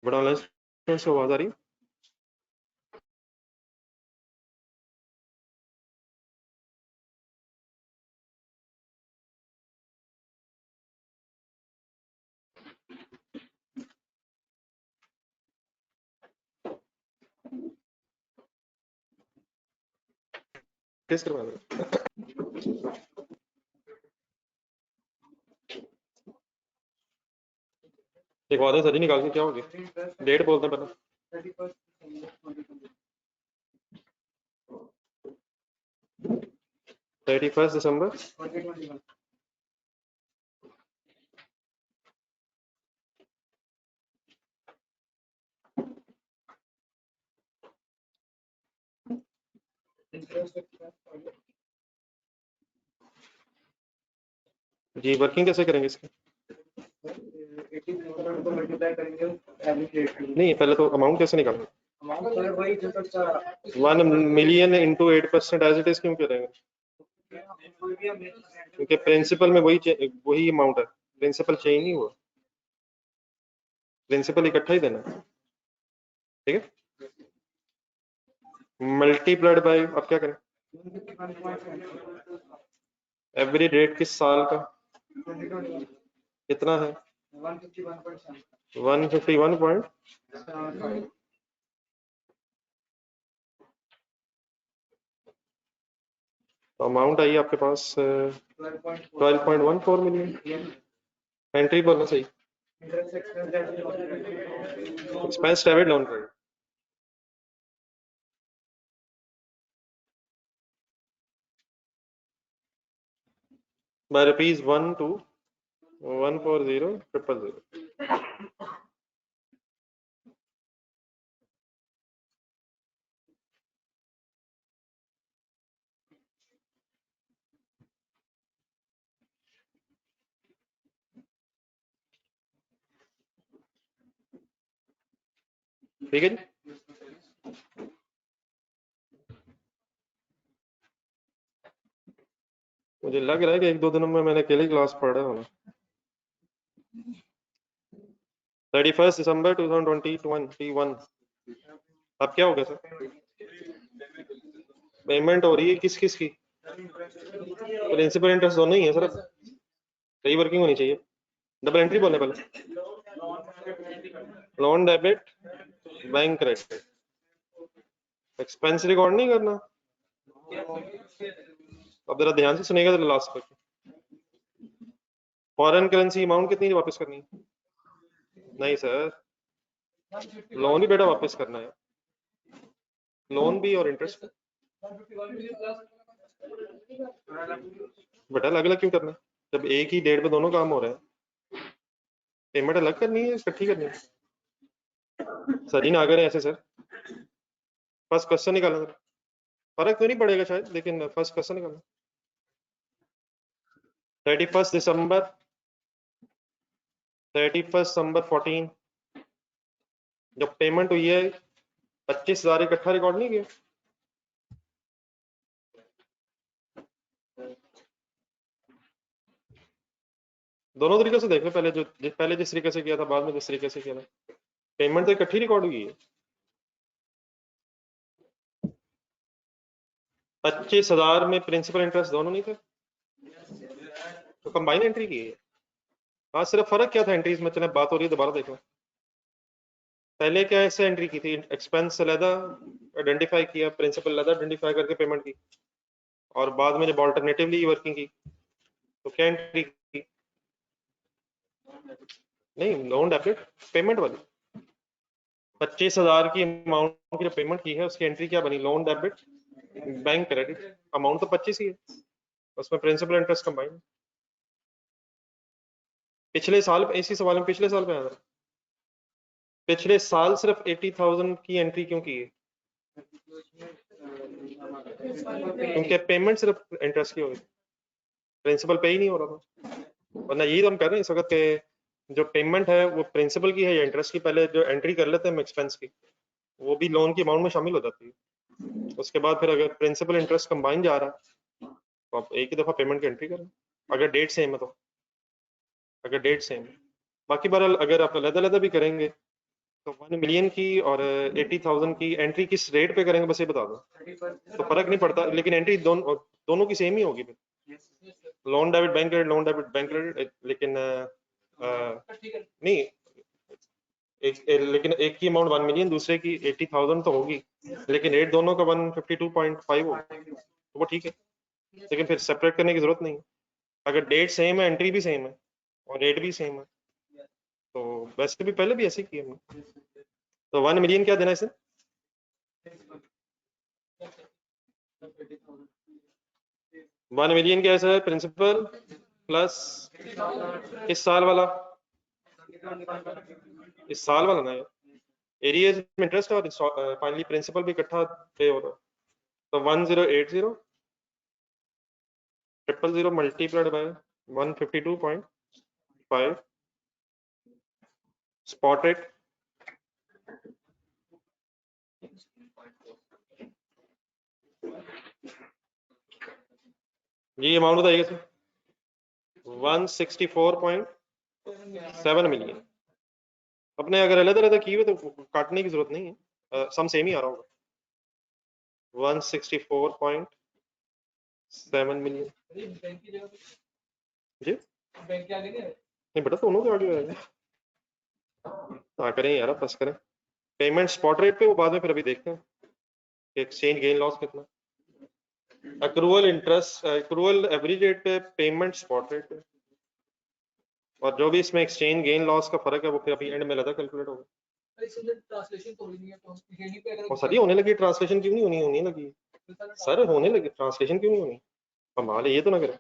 बड़ा online students से आवाज आ रही है? किस करवा दो। एक वादे सजी निकाल के क्या हो गया? डेट बोलते हैं पहले। 31 दिसंबर। जी वर्किंग कैसे करेंगे इसकी? नहीं पहले तो अमाउंट कैसे निकालेंगे? 1 million into 8% as it is क्यों करेंगे? क्योंकि प्रिंसिपल में वही अमाउंट है, प्रिंसिपल चेंज नहीं हुआ, प्रिंसिपल इकट्ठा ही देना है। ठीक है, मल्टीप्लाइड बाय, अब क्या करें? एवरी डेट किस साल का कितना है? 151 पॉइंट। तो अमाउंट आई आपके पास 12.14 मिलियन। एंट्री बोलना सही, expense debit loan credit. By ₹12140,000,000। ठीक है जी। मुझे लग रहा है कि 1-2 दिनों में मैंने अकेले क्लास पढ़ा होना। 31 दिसंबर 2021। अब क्या हो गया सर? पेमेंट हो रही है किस किस की? प्रिंसिपल इंटरेस्ट दोनों ही है सर, सही वर्किंग होनी चाहिए। डबल एंट्री बोलने पहले, loan debit bank credit. Expense record नहीं करना। अब जरा ध्यान से सुनेगा तो लास्ट तक। फॉरेन करेंसी अमाउंट कितनी वापस करनी है? नहीं सर, लोन ही बेटा वापस करना है, लोन भी और इंटरेस्ट बेटा अलग अलग क्यों करना है? जब एक ही डेट पे दोनों काम हो रहे हैं, पेमेंट अलग करनी है इकट्ठी करनी है? सर ही ना करें ऐसे सर। फर्स्ट क्वेश्चन निकालना सर, फर्क तो नहीं पड़ेगा शायद, लेकिन फर्स्ट क्वेश्चन निकालना। 31 दिसंबर 14 जब पेमेंट हुई है 25,000 इकट्ठा रिकॉर्ड नहीं किया? दोनों तरीके से देख लो, पहले जिस तरीके से किया था, बाद में जिस तरीके से किया था, पेमेंट तो इकट्ठी रिकॉर्ड हुई है। 25,000 में प्रिंसिपल इंटरेस्ट दोनों नहीं थे, तो कंबाइन एंट्री की है। हाँ सिर्फ फर्क क्या था एंट्रीज में, चले बात हो रही है दोबारा देखो। पहले क्या ऐसे एंट्री की थी, एक्सपेंस अलहदा आइडेंटिफाई किया, प्रिंसिपल अलहदा आइडेंटिफाई करके पेमेंट की, और बाद में जब ऑल्टरनेटिवली वर्किंग की तो क्या एंट्री की? नहीं, लोन डेबिट पेमेंट वाली 25,000 की अमाउंट की जो पेमेंट की है उसकी एंट्री क्या बनी? Loan debit bank credit. Amount तो 25 ही है, उसमें प्रिंसिपल इंटरेस्ट कंबाइन। पिछले साल, इसी सवाल में पिछले साल पे आया था, पिछले साल सिर्फ 80,000 की एंट्री क्यों की है? क्योंकि पेमेंट सिर्फ इंटरेस्ट की हो गई, प्रिंसिपल पे ही नहीं हो रहा था। वरना यही तो हम कर रहे हैं इस वक्त के जो पेमेंट है वो प्रिंसिपल की है या इंटरेस्ट की, पहले जो एंट्री कर लेते हैं हम एक्सपेंस की, वो भी लोन की अमाउंट में शामिल हो जाती है। उसके बाद फिर अगर प्रिंसिपल इंटरेस्ट कंबाइन जा रहा है तो आप एक ही दफा पेमेंट की एंट्री करें, अगर डेट सेम है तो, अगर डेट सेम है। बाकी बहरहाल अगर आप अलग-अलग भी करेंगे तो 1 मिलियन की और 80,000 की एंट्री किस रेट पे करेंगे बस ये बता दो, तो फर्क नहीं पड़ता, लेकिन एंट्री दोनों की सेम ही होगी फिर। Loan debit bank credit, loan debit bank credit, लेकिन नहीं लेकिन एक की अमाउंट 1 मिलियन, दूसरे की 80,000 तो होगी, लेकिन रेट दोनों का 152.5 होगा, तो वो ठीक है, लेकिन फिर सेपरेट करने की जरूरत नहीं है। अगर डेट सेम है, एंट्री भी सेम है और रेट भी सेम है, तो वैसे भी पहले भी ऐसे ही किया हमने। तो 1 मिलियन क्या देना है इसे? 1 मिलियन क्या है प्रिंसिपल प्लस इस साल वाला, इस साल वाला ना एरियज में इंटरेस्ट और फाइनली प्रिंसिपल भी इकट्ठा पे हो रहा है, तो 1080 000 मल्टीप्लाइड बाय 152.5 स्पॉट रेट, ये अमाउंट बताइएगा सर, 164.7 मिलियन। अपने अगर अलग अलग किए हुए तो काटने की जरूरत नहीं है, सम सेम ही आ रहा होगा, 164.7 मिलियन जी, नहीं बेटा दोनों के आगे आएगा, हाँ करें यार, बस करें पेमेंट स्पॉट रेट पे, वो बाद में फिर अभी देखते हैं कि एक्सचेंज गेन लॉस कितना, accrual interest, accrual average rate पे, पेमेंट स्पॉट रेट पे, और जो भी इसमें एक्सचेंज गेन लॉस का फर्क है वो फिर अभी एंड में लगा कैलकुलेट होगा। और सर ये होने लगी ट्रांसलेशन, क्यों नहीं होनी, होने लगी सर, होने लगी ट्रांसलेशन, क्यों नहीं होनी, कमाल है, ये तो ना करें,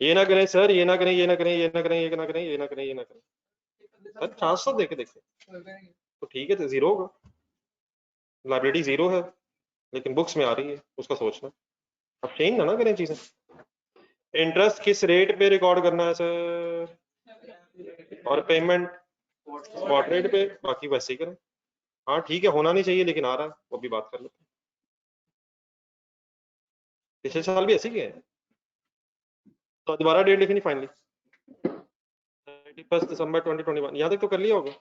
ये ना करें सर, ये ना करें, ये ना करें, ये ना करें, ये ना करें, ये ना करें, ये ना करें सर, ट्रांसफर देखे देखे तो ठीक है, तो जीरो होगा, लाइबिलिटी जीरो है लेकिन बुक्स में आ रही है, उसका सोचना, अब चेंज ना करें चीजें। इंटरेस्ट किस रेट पे रिकॉर्ड करना है सर, और पेमेंट स्पॉट रेट पे, बाकी वैसे ही करें। हाँ ठीक है, होना नहीं चाहिए लेकिन आ रहा है, वो भी बात कर लेते हैं, पिछले साल भी ऐसे ही किया है, तो दोबारा डेट लिखनी फाइनली 31 दिसंबर 2021, यहाँ तक तो कर लिया होगा,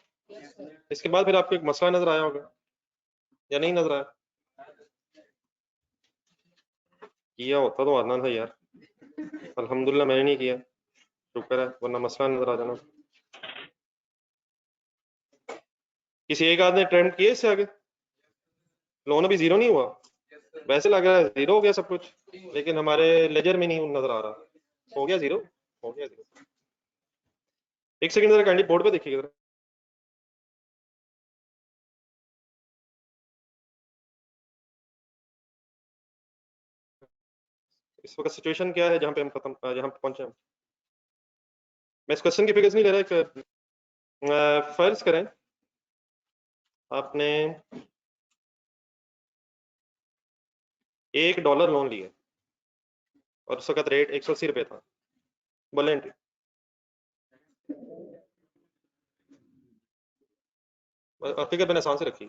इसके बाद फिर आपको एक मसला नजर आया होगा या नहीं नजर आया, किया होता तो आना था यार, अल्हम्दुलिल्लाह मैंने नहीं किया, शुक्र है, वरना मसला नजर आ जाना। किसी एक आदमी ने अटेम्प्ट किया इससे आगे, लोन अभी जीरो नहीं हुआ, वैसे लग रहा है जीरो हो गया सब कुछ, लेकिन हमारे लेजर में नहीं नजर आ रहा, हो गया जीरो, हो गया जीरो। एक सेकंड जरा काइंडली बोर्ड पे देखिएगा जरा, इस वक्त सिचुएशन क्या है जहाँ पे हम खत्म, जहाँ पे पहुंचे हम। मैं इस क्वेश्चन की फिगर्स नहीं ले रहा, एक फर्ज करें आपने $1 लोन लिया और उस वक्त रेट 180 रुपये था, बोले एंट्री, फिगर मैंने आसान से रखी,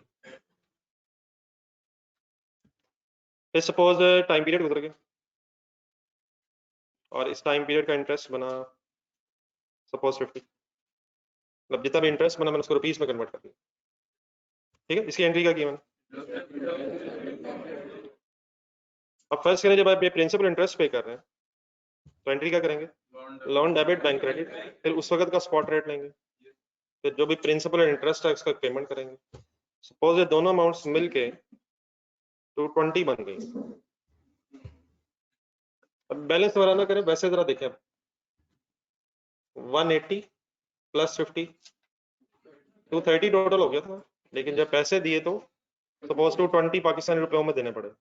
फिर सपोज टाइम पीरियड गुजर गया और इस टाइम पीरियड का इंटरेस्ट बना सपोज 50, मतलब जितना भी इंटरेस्ट बना मैंने उसको रुपीस में कन्वर्ट कर दिया, ठीक है, इसकी एंट्री क्या की मैंने। अब फर्स्ट करें जब आप ये प्रिंसिपल इंटरेस्ट पे कर रहे हैं तो एंट्री क्या करेंगे, लोन डेबिट बैंक क्रेडिट, फिर उस वक्त का स्पॉट रेट लेंगे, फिर जो भी प्रिंसिपल और इंटरेस्ट है उसका पेमेंट करेंगे। सपोज ये दोनों अमाउंट्स मिलके 220 बन गई, अब बैलेंस दोबारा ना करें, वैसे जरा देखें, 180 प्लस 50 230 टोटल हो गया था, लेकिन जब पैसे दिए तो सपोज 220 पाकिस्तानी रुपयों में देने पड़े,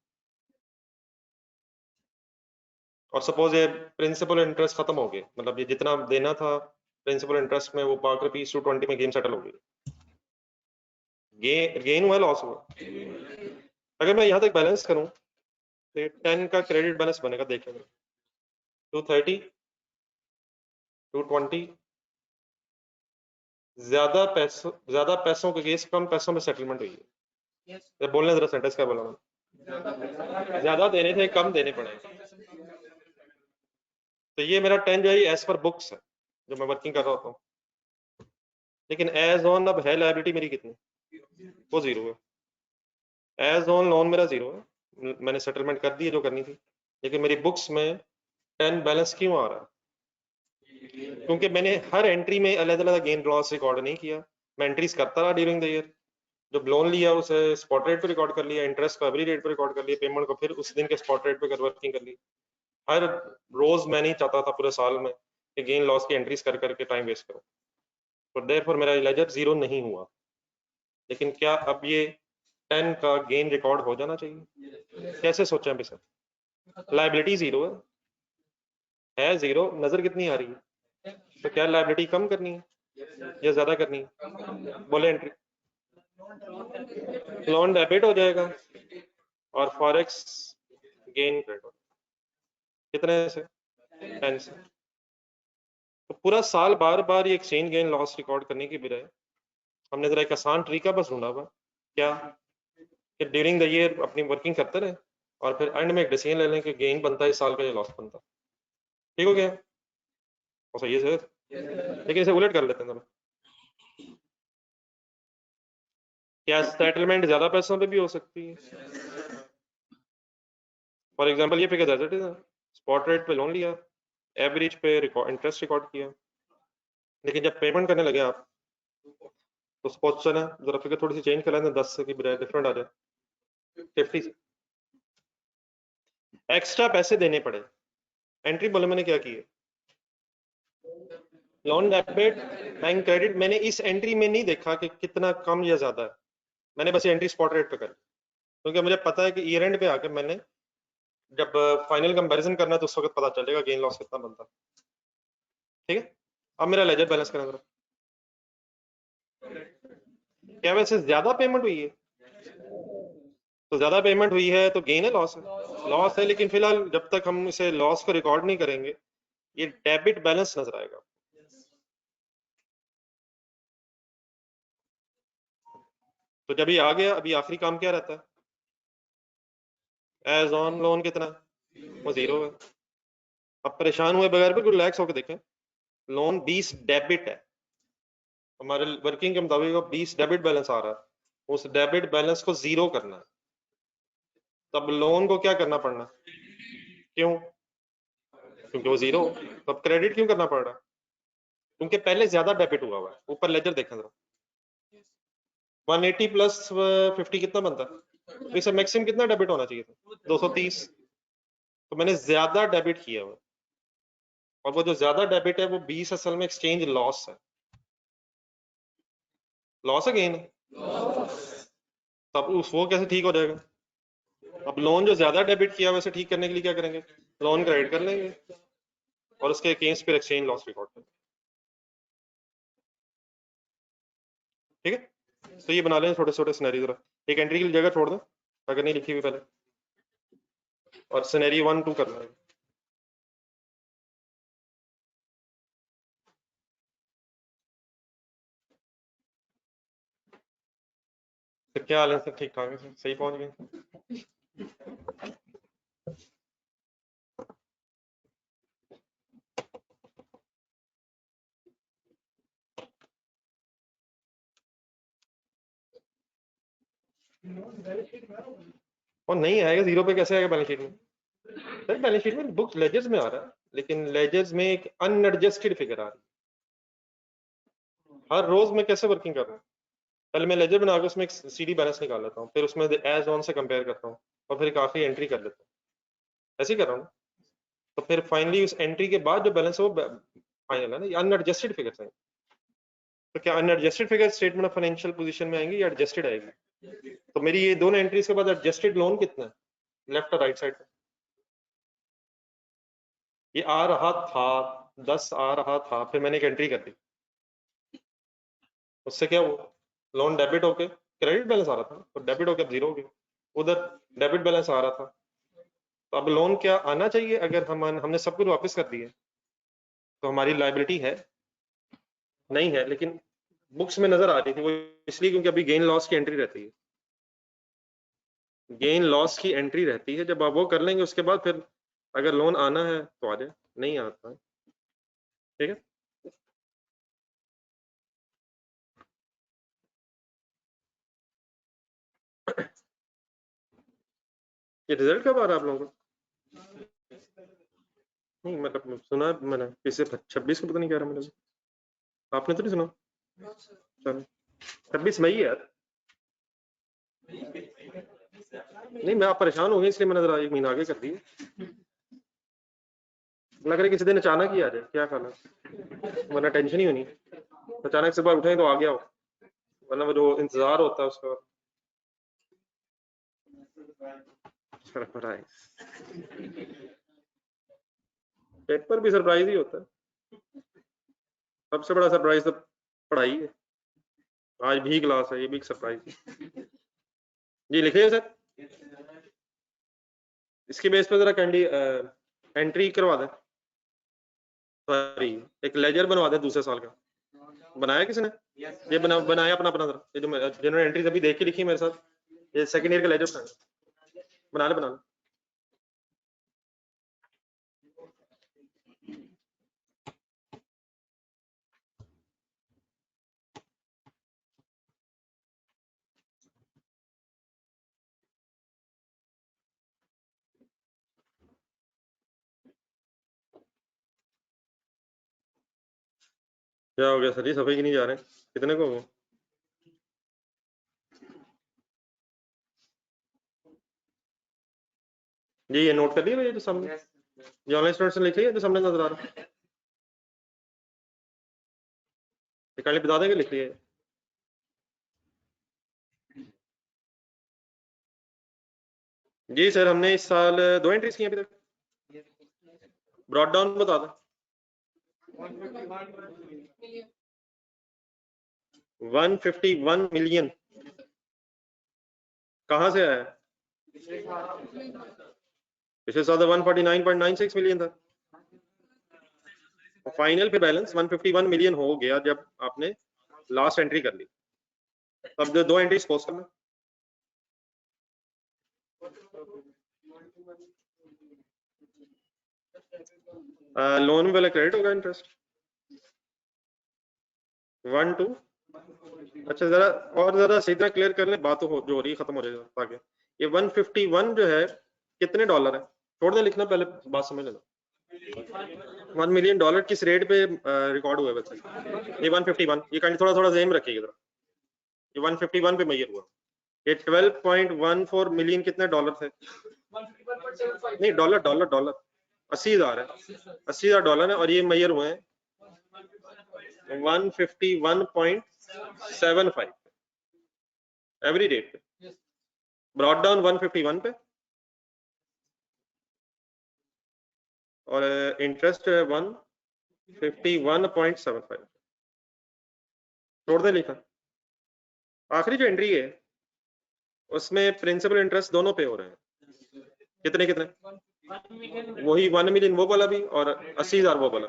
और सपोज ये प्रिंसिपल इंटरेस्ट खत्म हो गए, मतलब ये जितना देना था प्रिंसिपल इंटरेस्ट में वो पार्क रुपीज 220 में गेम सेटल हो गई। गेन हुआ लॉस हुआ? अगर मैं यहाँ तक बैलेंस करूं तो 10 का क्रेडिट बैलेंस बनेगा, देखेंगे 230 220, ज्यादा पैसों के केस कम पैसों में सेटलमेंट हुई है। तो बोलने जरा सेंटेंस क्या बोला मैंने? ज्यादा देने थे कम देने पड़े। तो ये मेरा 10 जो है एज पर बुक्स है जो मैं वर्किंग कर रहा होता हूँ, लेकिन एज ऑन अब है लायबिलिटी मेरी कितनी? वो 0 है। एज ऑन लोन मेरा 0 है, मैंने सेटलमेंट कर दी है जो करनी थी, लेकिन मेरी बुक्स में 10 बैलेंस क्यों आ रहा है? क्योंकि मैंने हर एंट्री में अलग अलग गेन लॉस रिकॉर्ड नहीं किया, मैं एंट्रीज करता रहा ड्यूरिंग द ईयर। जब लोन लिया उसे स्पॉट रेट पे रिकॉर्ड कर लिया, इंटरेस्ट को एवरी रेट पे रिकॉर्ड कर लिया, पेमेंट को फिर उस दिन के स्पॉट रेट पे वर्किंग कर ली। हर रोज मैं नहीं चाहता था पूरे साल में कि गेन लॉस की एंट्रीज कर करके टाइम वेस्ट करूं, तो देयरफॉर मेरा लेजर 0 नहीं हुआ। लेकिन क्या अब ये 10 का गेन रिकॉर्ड हो जाना चाहिए? कैसे सोचा अभी सर? लायबिलिटी 0 है 0, नजर कितनी आ रही है? तो क्या लायबिलिटी कम करनी है या ज्यादा करनी है? बोले एंट्री लोन डेबिट हो जाएगा और फॉरेक्स गेन क्रेडिट हो, कितने से? 10 से। तो पूरा साल बार बार ये एक्सचेंज गेन लॉस रिकॉर्ड करने की बजाय हमने जरा एक आसान तरीका बस ढूंढा हुआ, क्या कि ड्यूरिंग द ईयर अपनी वर्किंग करते रहे और फिर एंड में एक डिसीजन ले लें कि गेन बनता है इस साल का या लॉस बनता है। ठीक हो गया? और सही है सर, लेकिन इसे उलट कर लेते हैं जरा। क्या सेटलमेंट ज्यादा पैसों पे भी हो सकती है? फॉर एग्जांपल ये फिगर एज इट इज है, स्पॉट रेट पे लोन लिया, एवरेज पे इंटरेस्ट रिकॉर्ड किया, लेकिन जब पेमेंट करने लगे आप तो सपोज चले जरा फिगर थोड़ी सी चेंज कर लेते हैं, 10 की बजाय डिफरेंट आ जाए 50 से। एक्स्ट्रा पैसे देने पड़े। एंट्री बोले मैंने क्या की है? Loan debit bank credit. मैंने इस एंट्री में नहीं देखा कि कितना कम या ज्यादा है, मैंने बस एंट्री स्पॉट रेट पे करी, क्योंकि मुझे पता है कि ईयर एंड पे आके मैंने जब फाइनल कंपैरिजन करना है तो उस वक्त पता चलेगा गेन लॉस कितना बनता है। ठीक है, अब मेरा लेजर बैलेंस करना जरा। क्या वैसे ज्यादा पेमेंट हुई है? तो ज्यादा पेमेंट हुई है तो गेन है लॉस है? लॉस है, लेकिन फिलहाल जब तक हम इसे लॉस को रिकॉर्ड नहीं करेंगे ये डेबिट बैलेंस नजर आएगा। तो जब ये आ गया, अभी आखिरी काम क्या रहता है? एज ऑन लोन कितना? वो 0 है। अब परेशान हुए बगैर बिल्कुल रिलैक्स होकर देखें, लोन 20 डेबिट है, हमारे वर्किंग के मुताबिक 20 डेबिट बैलेंस आ रहा है, उस डेबिट बैलेंस को 0 करना है। तब लोन को क्या करना पड़ना? क्यों? क्योंकि वो 0। तब क्रेडिट क्यों करना पड़ रहा है? क्योंकि पहले ज्यादा डेबिट हुआ हुआ है। ऊपर लेजर देखें जरा, 180 प्लस 50 कितना बनता है? तो इसे मैक्सिमम कितना डेबिट होना चाहिए था? 230। तो मैंने ज्यादा डेबिट किया हुआ, और वो जो ज्यादा डेबिट है वो 20 असल में एक्सचेंज लॉस है। लॉस है गेन है? तब उस वो कैसे ठीक हो जाएगा? अब लोन जो ज्यादा डेबिट किया वैसे ठीक करने के लिए क्या करेंगे? लोन क्रेडिट कर लेंगे और उसके अगेंस्ट फिर एक्सचेंज लॉस रिकॉर्ड करेंगे। ठीक है, तो ये बना लें छोटे छोटे सिनेरियो जरा। एक एंट्री की जगह छोड़ दो अगर नहीं लिखी हुई पहले, और सिनेरियो 1 2 करना है। तो क्या हाल है सर? ठीक ठाक है सर, सही पहुंच गए? और नहीं आएगा 0 पे कैसे आएगा बैलेंस शीट में? सर बैलेंस शीट में बुक्स लेजर्स में आ रहा है, लेकिन लेजर्स में एक अनएडजस्टेड फिगर आ रही है। हर रोज मैं कैसे वर्किंग कर रहा हूँ? पहले मैं लेजर बना के उसमें एक सीडी बैलेंस निकाल लेता हूँ, फिर उसमें एज ऑन से कंपेयर करता हूँ और फिर एक आखिरी एंट्री कर लेता हूँ। ऐसे ही कर रहा हूँ। तो फिर फाइनली उस एंट्री के बाद जो बैलेंस है वो फाइनल है ना, ये अनएडजस्टेड फिगर्स हैं। तो क्या unadjusted figure statement of financial position में आएंगी या एडजस्टेड आएगी? तो मेरी ये दोनों एंट्रीज के बाद एडजस्टेड लोन कितना है लेफ्ट और राइट साइड पे? ये आ रहा था 10 आ रहा था, फिर मैंने एक एंट्री कर दी, उससे क्या हुआ, लोन डेबिट होके क्रेडिट बैलेंस आ रहा था तो डेबिट होके अब जीरो हो गया, उधर डेबिट बैलेंस आ रहा था। तो अब लोन क्या आना चाहिए, अगर हमने सब कुछ वापस कर दिया तो हमारी लाइबिलिटी है नहीं है, लेकिन बुक्स में नजर आ रही थी वो इसलिए क्योंकि अभी गेन लॉस की एंट्री रहती है, गेन लॉस की एंट्री रहती है, जब आप वो कर लेंगे उसके बाद फिर अगर लोन आना है तो आ जाए, नहीं आता है, ठीक है। ये रिजल्ट कब आ रहा है आप लोगों को? नहीं मतलब सुना मैंने किसी 26 को, पता नहीं कह रहा मैंने, आपने तो नहीं सुना? चलो 26 मई है यार। नहीं मैं आप परेशान हो गए इसलिए मैंने जरा 1 महीना आगे कर दिया, लग रहा है किसी दिन अचानक ही आ जाए, क्या खाना, वरना टेंशन ही होनी, अचानक से बार उठे तो आ गया हो, वरना वो जो इंतजार होता है उसका। सरप्राइज, पेपर भी सरप्राइज ही होता है, सबसे बड़ा सरप्राइज तो पढ़ाई है, आज भी क्लास है, ये भी सरप्राइज। जी लिखिए सर, इसकी बेस पे जरा कैंडी एंट्री करवा दें, सॉरी एक लेजर बनवा दें दूसरे साल का, बनाया किसने? ये बनाया अपना अपना जरा, ये जो जिन्होंने एंट्रीज अभी देख के लिखी मेरे साथ, ये सेकंड ईयर का लेजर बना ले। क्या हो गया सर जी, सफाई की नहीं जा रहे, कितने को हो? जी ये नोट कर लिया भैया जो सामने, ये ऑनलाइन स्टूडेंट्स ने लिख लिया जो सामने नजर आ रहा है, निकालने बता देंगे, लिख लिया। जी सर हमने इस साल 2 एंट्रीज की अभी तक, ब्रॉड डाउन बता दें। 151 मिलियन कहाँ से आया? पिछले साल 149.96 मिलियन था, फाइनल पे बैलेंस 151 मिलियन हो गया जब आपने लास्ट एंट्री कर ली, तब जो 2 एंट्रीज पोस्ट करना। लोन वाला क्रेडिट होगा, इंटरेस्ट 1 2, अच्छा जरा और जरा सही तरह क्लियर कर ले, बात हो जो हो रही खत्म हो जाएगा ताकि ये 151 जो है कितने डॉलर है, छोड़ दे लिखना, पहले बात समझ लेना। 1 मिलियन डॉलर किस रेट पे रिकॉर्ड हुआ है वैसे? ये 151, ये काइंड थोड़ा थोड़ा सेम रखिएगा जरा, ये 151 पे मेजर हुआ, ये 12.14 मिलियन कितने डॉलर थे? नहीं डॉलर डॉलर डॉलर 80,000 है, 80,000 डॉलर है, और ये मेजर हुए हैं 151.75 एवरी रेट पे, ब्रॉड डाउन 151 पे, और इंटरेस्ट 151.75, छोड़ दे लिखा। आखिरी जो एंट्री है उसमें प्रिंसिपल इंटरेस्ट दोनों पे हो रहे हैं, कितने कितने? वही 1 मिलियन वो वाला भी और 80,000 वो वाला,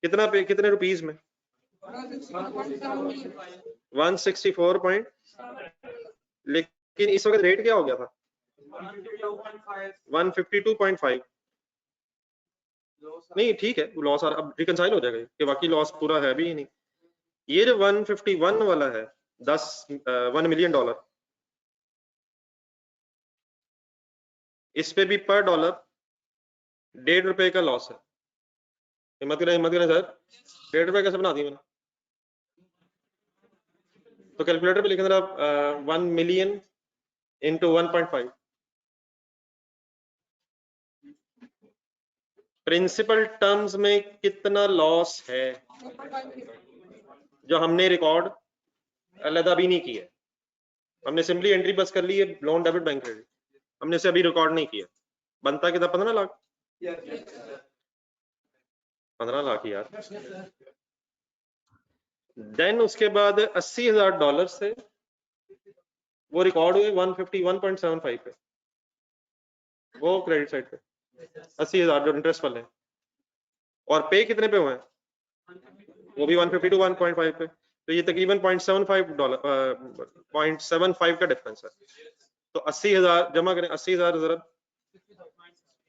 कितना पे, कितने रुपीस में? 164 लेकिन इस वक्त रेट क्या हो गया था? 152.5। नहीं ठीक है, लॉस अब रिकंसाइल हो जाएगा कि बाकी लॉस पूरा है भी नहीं। ये जो 151 वाला है 1 मिलियन डॉलर, इस पे भी पर डॉलर ₹1.5 का लॉस है। हिम्मत करें सर, ₹1.5 कैसे बना दिया मैंने? तो कैलकुलेटर पे लिखें जरा 1 मिलियन इंटू 1.5, प्रिंसिपल टर्म्स में कितना लॉस है जो हमने रिकॉर्ड अलग भी नहीं किया, हमने सिंपली एंट्री बस कर ली है लोन डेबिट बैंक क्रेडिट, हमने इसे अभी रिकॉर्ड नहीं किया, बनता कितना? 15 लाख। 15 लाख यार। देन उसके बाद $80,000 से वो रिकॉर्ड हुए 151.75 पे, वो क्रेडिट साइड पे 80,000 जो इंटरेस्ट वाले हैं, और पे कितने पे हुए हैं, वो भी 150 टू 1.5 पे, तो ये तकरीबन $0.75 का डिफरेंस है। तो 80,000 जमा करें, 80,000 ज़रब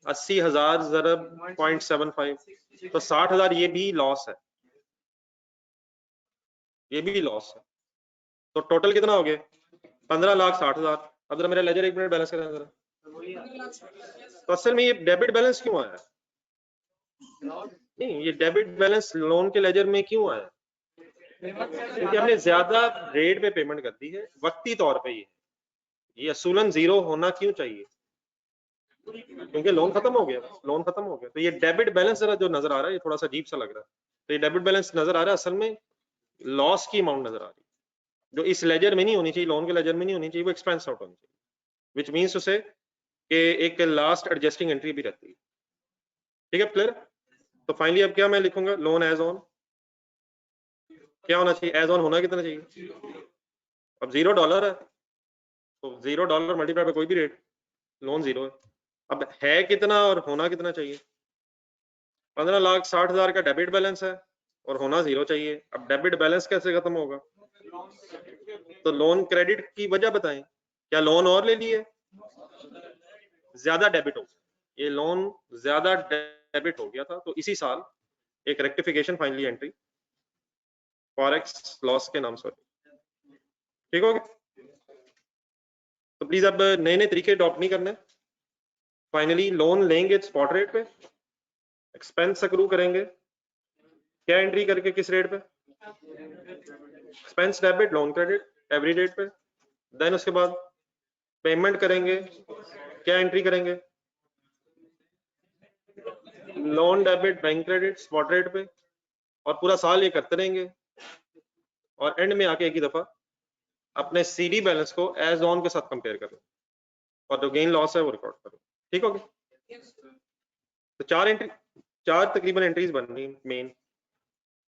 0.75, तो 60,000 ये भी लॉस है, ये भी लॉस है। तो टोटल कितना हो गया, 15,60,000। अब जरा मेरा लेजर एक मिनट बैलेंस करें जरा। तो असल में ये डेबिट बैलेंस क्यों आया, नहीं ये डेबिट बैलेंस लोन के लेजर में क्यों आया, क्योंकि हमने ज्यादा रेट पे पेमेंट कर दी है वक्ती तौर पे। ये असूलन जीरो होना क्यों चाहिए, क्योंकि लोन खत्म हो गया, लोन खत्म हो गया। तो ये डेबिट बैलेंस जरा जो नजर आ रहा है, ये थोड़ा सा अजीब सा लग रहा है। तो ये डेबिट बैलेंस नजर आ रहा है, असल में लॉस की अमाउंट नजर आ रही है, जो इस लेजर में नहीं होनी चाहिए, लोन के लेजर में नहीं होनी चाहिए, वो एक्सपेंस आउट होनी चाहिए, विच मीन्स उसे कि एक लास्ट एडजस्टिंग एंट्री भी रहती है। ठीक है, क्लियर। तो फाइनली अब क्या मैं लिखूंगा, लोन एज ऑन क्या होना चाहिए, एज ऑन होना कितना चाहिए, अब $0 है तो $0 मल्टीप्लाई बाय कोई भी रेट, लोन जीरो है। अब है कितना और होना कितना चाहिए, 15,60,000 का डेबिट बैलेंस है और होना जीरो चाहिए। अब डेबिट बैलेंस कैसे खत्म होगा, तो लोन क्रेडिट की वजह बताएं, क्या लोन और ले लिए, ज्यादा डेबिट हो गया, ये लोन ज्यादा डेबिट हो गया था, तो इसी साल एक rectification finally entry forex loss के नाम से, ठीक हो गया। तो प्लीज अब नए नए तरीके अडॉप्ट नहीं करने। फाइनली लोन लेंगे स्पॉट रेट पे, एक्सपेंस अक्रू करेंगे क्या एंट्री करके, किस रेट पे, expense debit loan credit every date पे। देन उसके बाद पेमेंट करेंगे क्या एंट्री करेंगे, loan debit bank credit spot rate पे, और पूरा साल ये करते रहेंगे, और एंड में आके एक ही दफा अपने सीडी बैलेंस को एज ऑन के साथ कंपेयर करो, और जो गेन लॉस है वो रिकॉर्ड करो। ठीक हो गया। तो चार तकरीबन एंट्रीज बन रही मेन,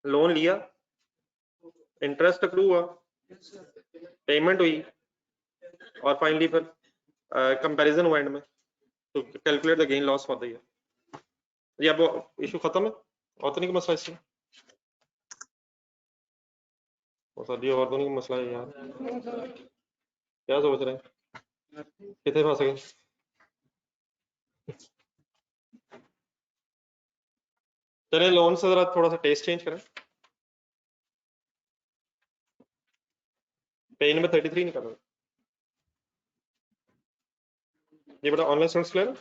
लोन लिया, इंटरेस्ट अक्रू हुआ, पेमेंट हुई, और फाइनली फिर कंपैरिजन हुआ एंड में, तो calculate the gain loss for the year. ये अब इशू खत्म है, और तो नहीं कोई मसला इसमें, सर और तो नहीं कोई मसला है यार, क्या सोच रहे हैं कितने फंस गए। चले लोन से जरा थोड़ा सा टेस्ट चेंज करें, पेज नंबर 33 निकालो। ये बेटा ऑनलाइन स्टूडेंट्स क्लियर है?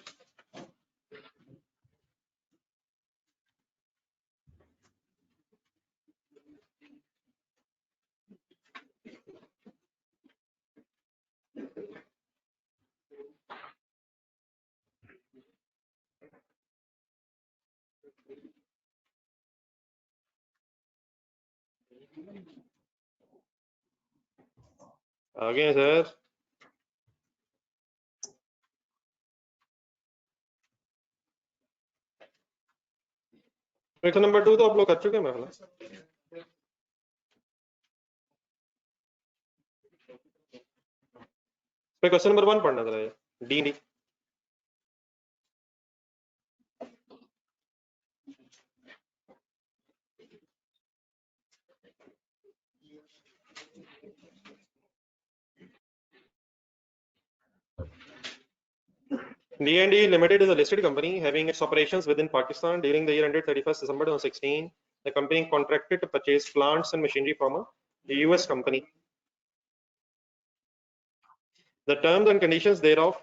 आगे हैं सर। क्वेश्चन नंबर 2 तो आप लोग कर चुके हैं मेरा, क्वेश्चन नंबर 1 पढ़ना जरा, D D. D&D Limited is a listed company having its operations within Pakistan. During the year ended 31st December 2016, the company contracted to purchase plants and machinery from a US company. The terms and conditions thereof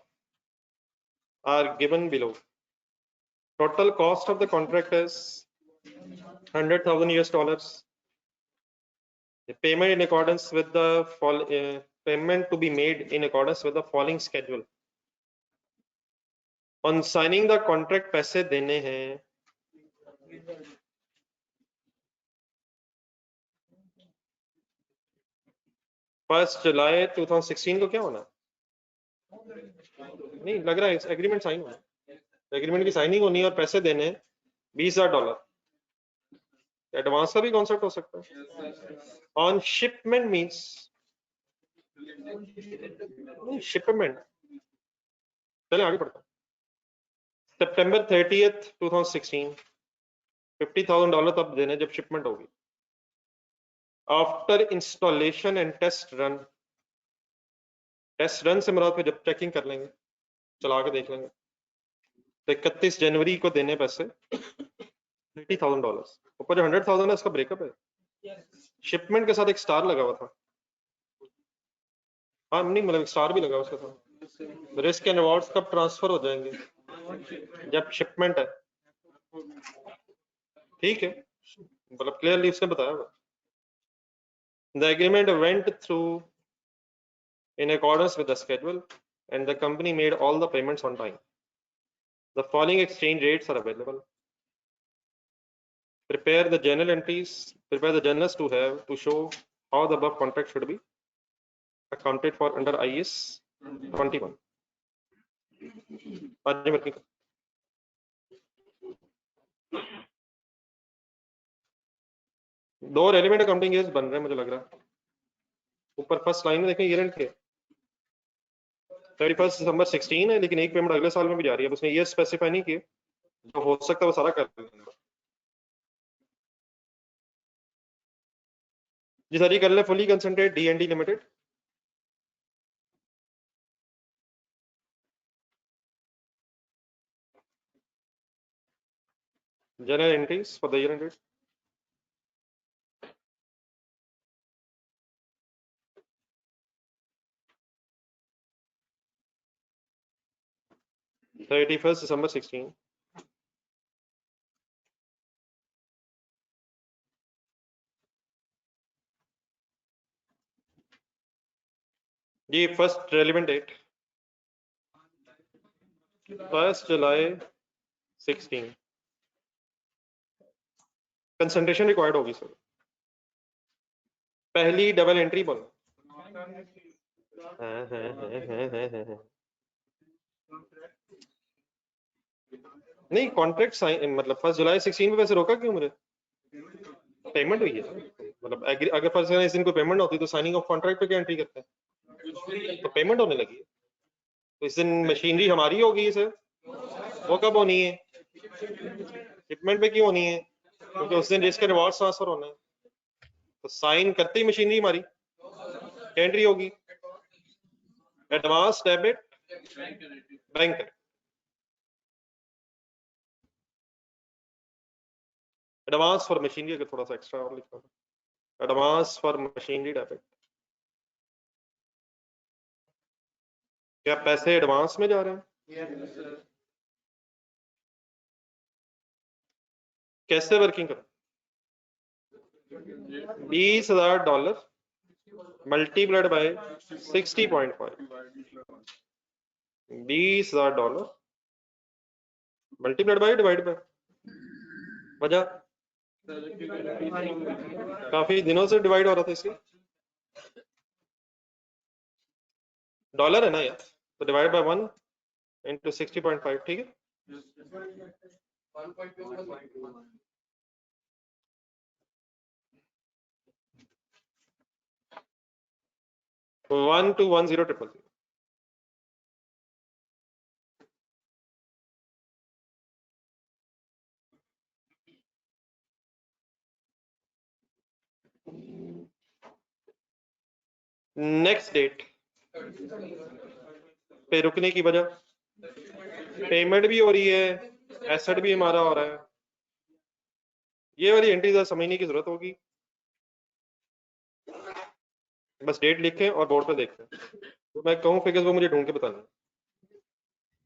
are given below. Total cost of the contract is $100,000. The payment in accordance with the payment to be made in accordance with the following schedule. On signing the contract पैसे देने हैं, first जुलाई 2016 को क्या होना, नहीं लग रहा है एग्रीमेंट साइन होना, एग्रीमेंट की साइनिंग होनी है और पैसे देने $20,000। एडवांस का भी कॉन्सेप्ट हो सकता है। On shipment means shipment. चले आगे बढ़ते हैं। सितंबर 30th 2016 $50,000 तब देने जब शिपमेंट होगी। After installation and test run, test run से मुराद फिर जब चेकिंग कर लेंगे, चला के देख लेंगे, तो 31 जनवरी को देने पैसे $30,000। ऊपर जो 100,000 है उसका ब्रेकअप है, शिपमेंट के साथ एक स्टार लगा हुआ था। हाँ नहीं मतलब स्टार भी लगा उसके साथ। रिस्क एंड रिवॉर्ड्स कब ट्रांसफर हो जाएंगे? जब शिपमेंट है। ठीक है, मतलब क्लियरली उसने बताया हुआ। The agreement went through in accordance with the schedule and the company made all the payments on time. The following exchange rates are available. Prepare the journal entries, prepare the journals to show how the above contract should be accounted for under IS 21. दो relevant accounting years बन रहे हैं मुझे लग रहा है। ऊपर first line में देखें ईयर एंड के 31 दिसंबर 16 है, लेकिन एक पेमेंट अगले साल में भी जा रही है, उसने ईयर स्पेसिफाई नहीं किए, जो हो सकता है वो सारा कर लेंगे। जी सर, कर ले fully concentrate D&D limited. Journal entries for the year ended. December 16. जी फर्स्ट रेलिवेंट डेट 1 जुलाई 16। कंसंट्रेशन रिक्वायर्ड होगी सर। पहली डबल एंट्री बोलो। नहीं कॉन्ट्रैक्ट साइन मतलब 1 जुलाई 16 पे वैसे रोका क्यों मुझे? पेमेंट हुई है मतलब अगर फर्स्ट इस दिन को पेमेंट होती तो साइनिंग ऑफ कॉन्ट्रैक्ट पे क्या एंट्री करते हैं? तो पेमेंट होने लगी है, तो इस दिन मशीनरी हमारी होगी सर। वो कब होनी है? शिपमेंट पे क्यों होनी है? क्योंकि उस दिन रिस्क रिवॉर्ड ट्रांसफर होना है, तो साइन करते ही मशीनरी हमारी एंट्री होगी। Advance debit bank. Advance for machinery अगर थोड़ा सा एक्स्ट्रा और लिखा, एडवांस फॉर मशीनरी डेबिट। क्या पैसे एडवांस में जा रहे हैं? कैसे वर्किंग करें? $20,000 multiplied by 60.5। $20,000 multiplied by divide by, वजह काफी दिनों से डिवाइड हो रहा था इसलिए। डॉलर है ना यार, तो डिवाइड बाय 1 into 60.5। ठीक है, 1 to 100000। नेक्स्ट डेट पे रुकने की वजह, पेमेंट भी हो रही है, एसेट भी हमारा हो रहा है। ये वाली एंट्री समझने की जरूरत होगी, बस डेट लिखें और बोर्ड पे देखें, तो मैं कहूँ फिगर्स वो मुझे ढूंढ के बताना।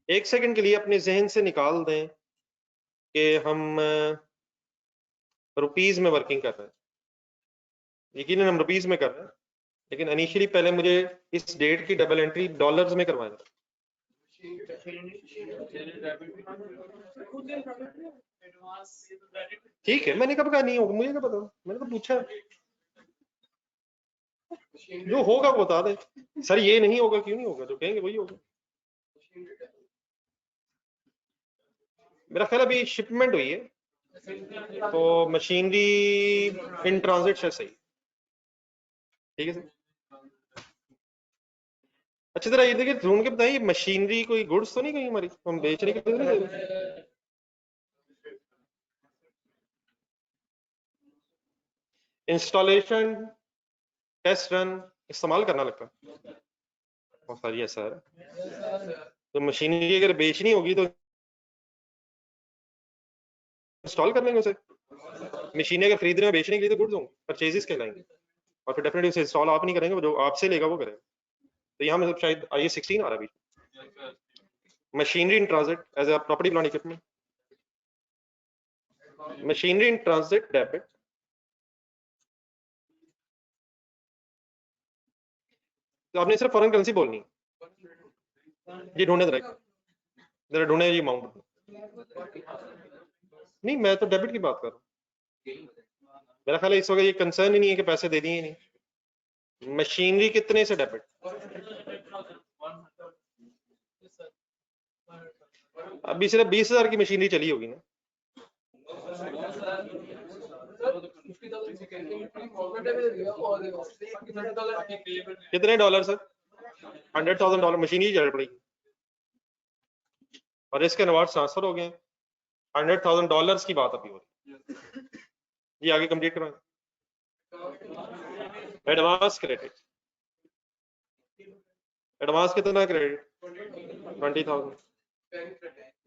एक सेकंड के लिए अपने जहन से निकाल दें कि हम रुपीज में वर्किंग कर रहे हैं। यकीनन हम रुपीज में कर रहे हैं, लेकिन इनिशियली पहले मुझे इस डेट की डबल एंट्री डॉलर्स में करवाना। ठीक है, मैंने कब कहा नहीं होगा, मुझे क्या पता, मैंने तो पूछा। जो होगा वो बता दे सर, ये नहीं होगा क्यों नहीं होगा, जो कहेंगे वही होगा। मेरा ख्याल अभी शिपमेंट हुई है, तो मशीनरी इन ट्रांजिट है सही। ठीक है सर। अच्छा जरा ये देखिए ढूंढ के बताइए मशीनरी कोई गुड्स तो नहीं कहीं हमारी हम बेचने के लिए नहीं दे रहे? इंस्टॉलेशन, टेस्ट रन, इस्तेमाल करना लगता है बहुत सारी है सर। तो मशीनरी अगर बेचनी होगी तो इंस्टॉल कर लेंगे उसे। मशीनें अगर खरीद रहे हैं बेचने के लिए तो गुड्स होंगे, परचेजेस कहलाएंगे, और फिर डेफिनेटली उसे इंस्टॉल आप नहीं करेंगे, वो जो आपसे लेगा वो करेगा। तो यहाँ मतलब शायद आइए 16 आ रहा है machinery in transit as a property plant equipment. Machinery in transit debit, तो आपने सिर्फ फॉरेन करेंसी बोलनी है। ये ढूंढे जरा ढूंढे ये अमाउंट। नहीं मैं तो डेबिट की बात कर रहा हूँ, मेरा ख्याल है इस वक्त ये कंसर्न ही नहीं है कि पैसे दे दिए नहीं। मशीनरी कितने से डेबिट? अभी सिर्फ 20,000 की मशीनरी चली होगी ना। कितने डॉलर सर? $100,000 मशीन ही चल पड़ी और इसके नवाज ट्रांसफर हो गए। $100,000 की बात अभी हो रही। ये आगे कंप्लीट करवाएं। एडवांस क्रेडिट, एडवांस कितना क्रेडिट? 20,000।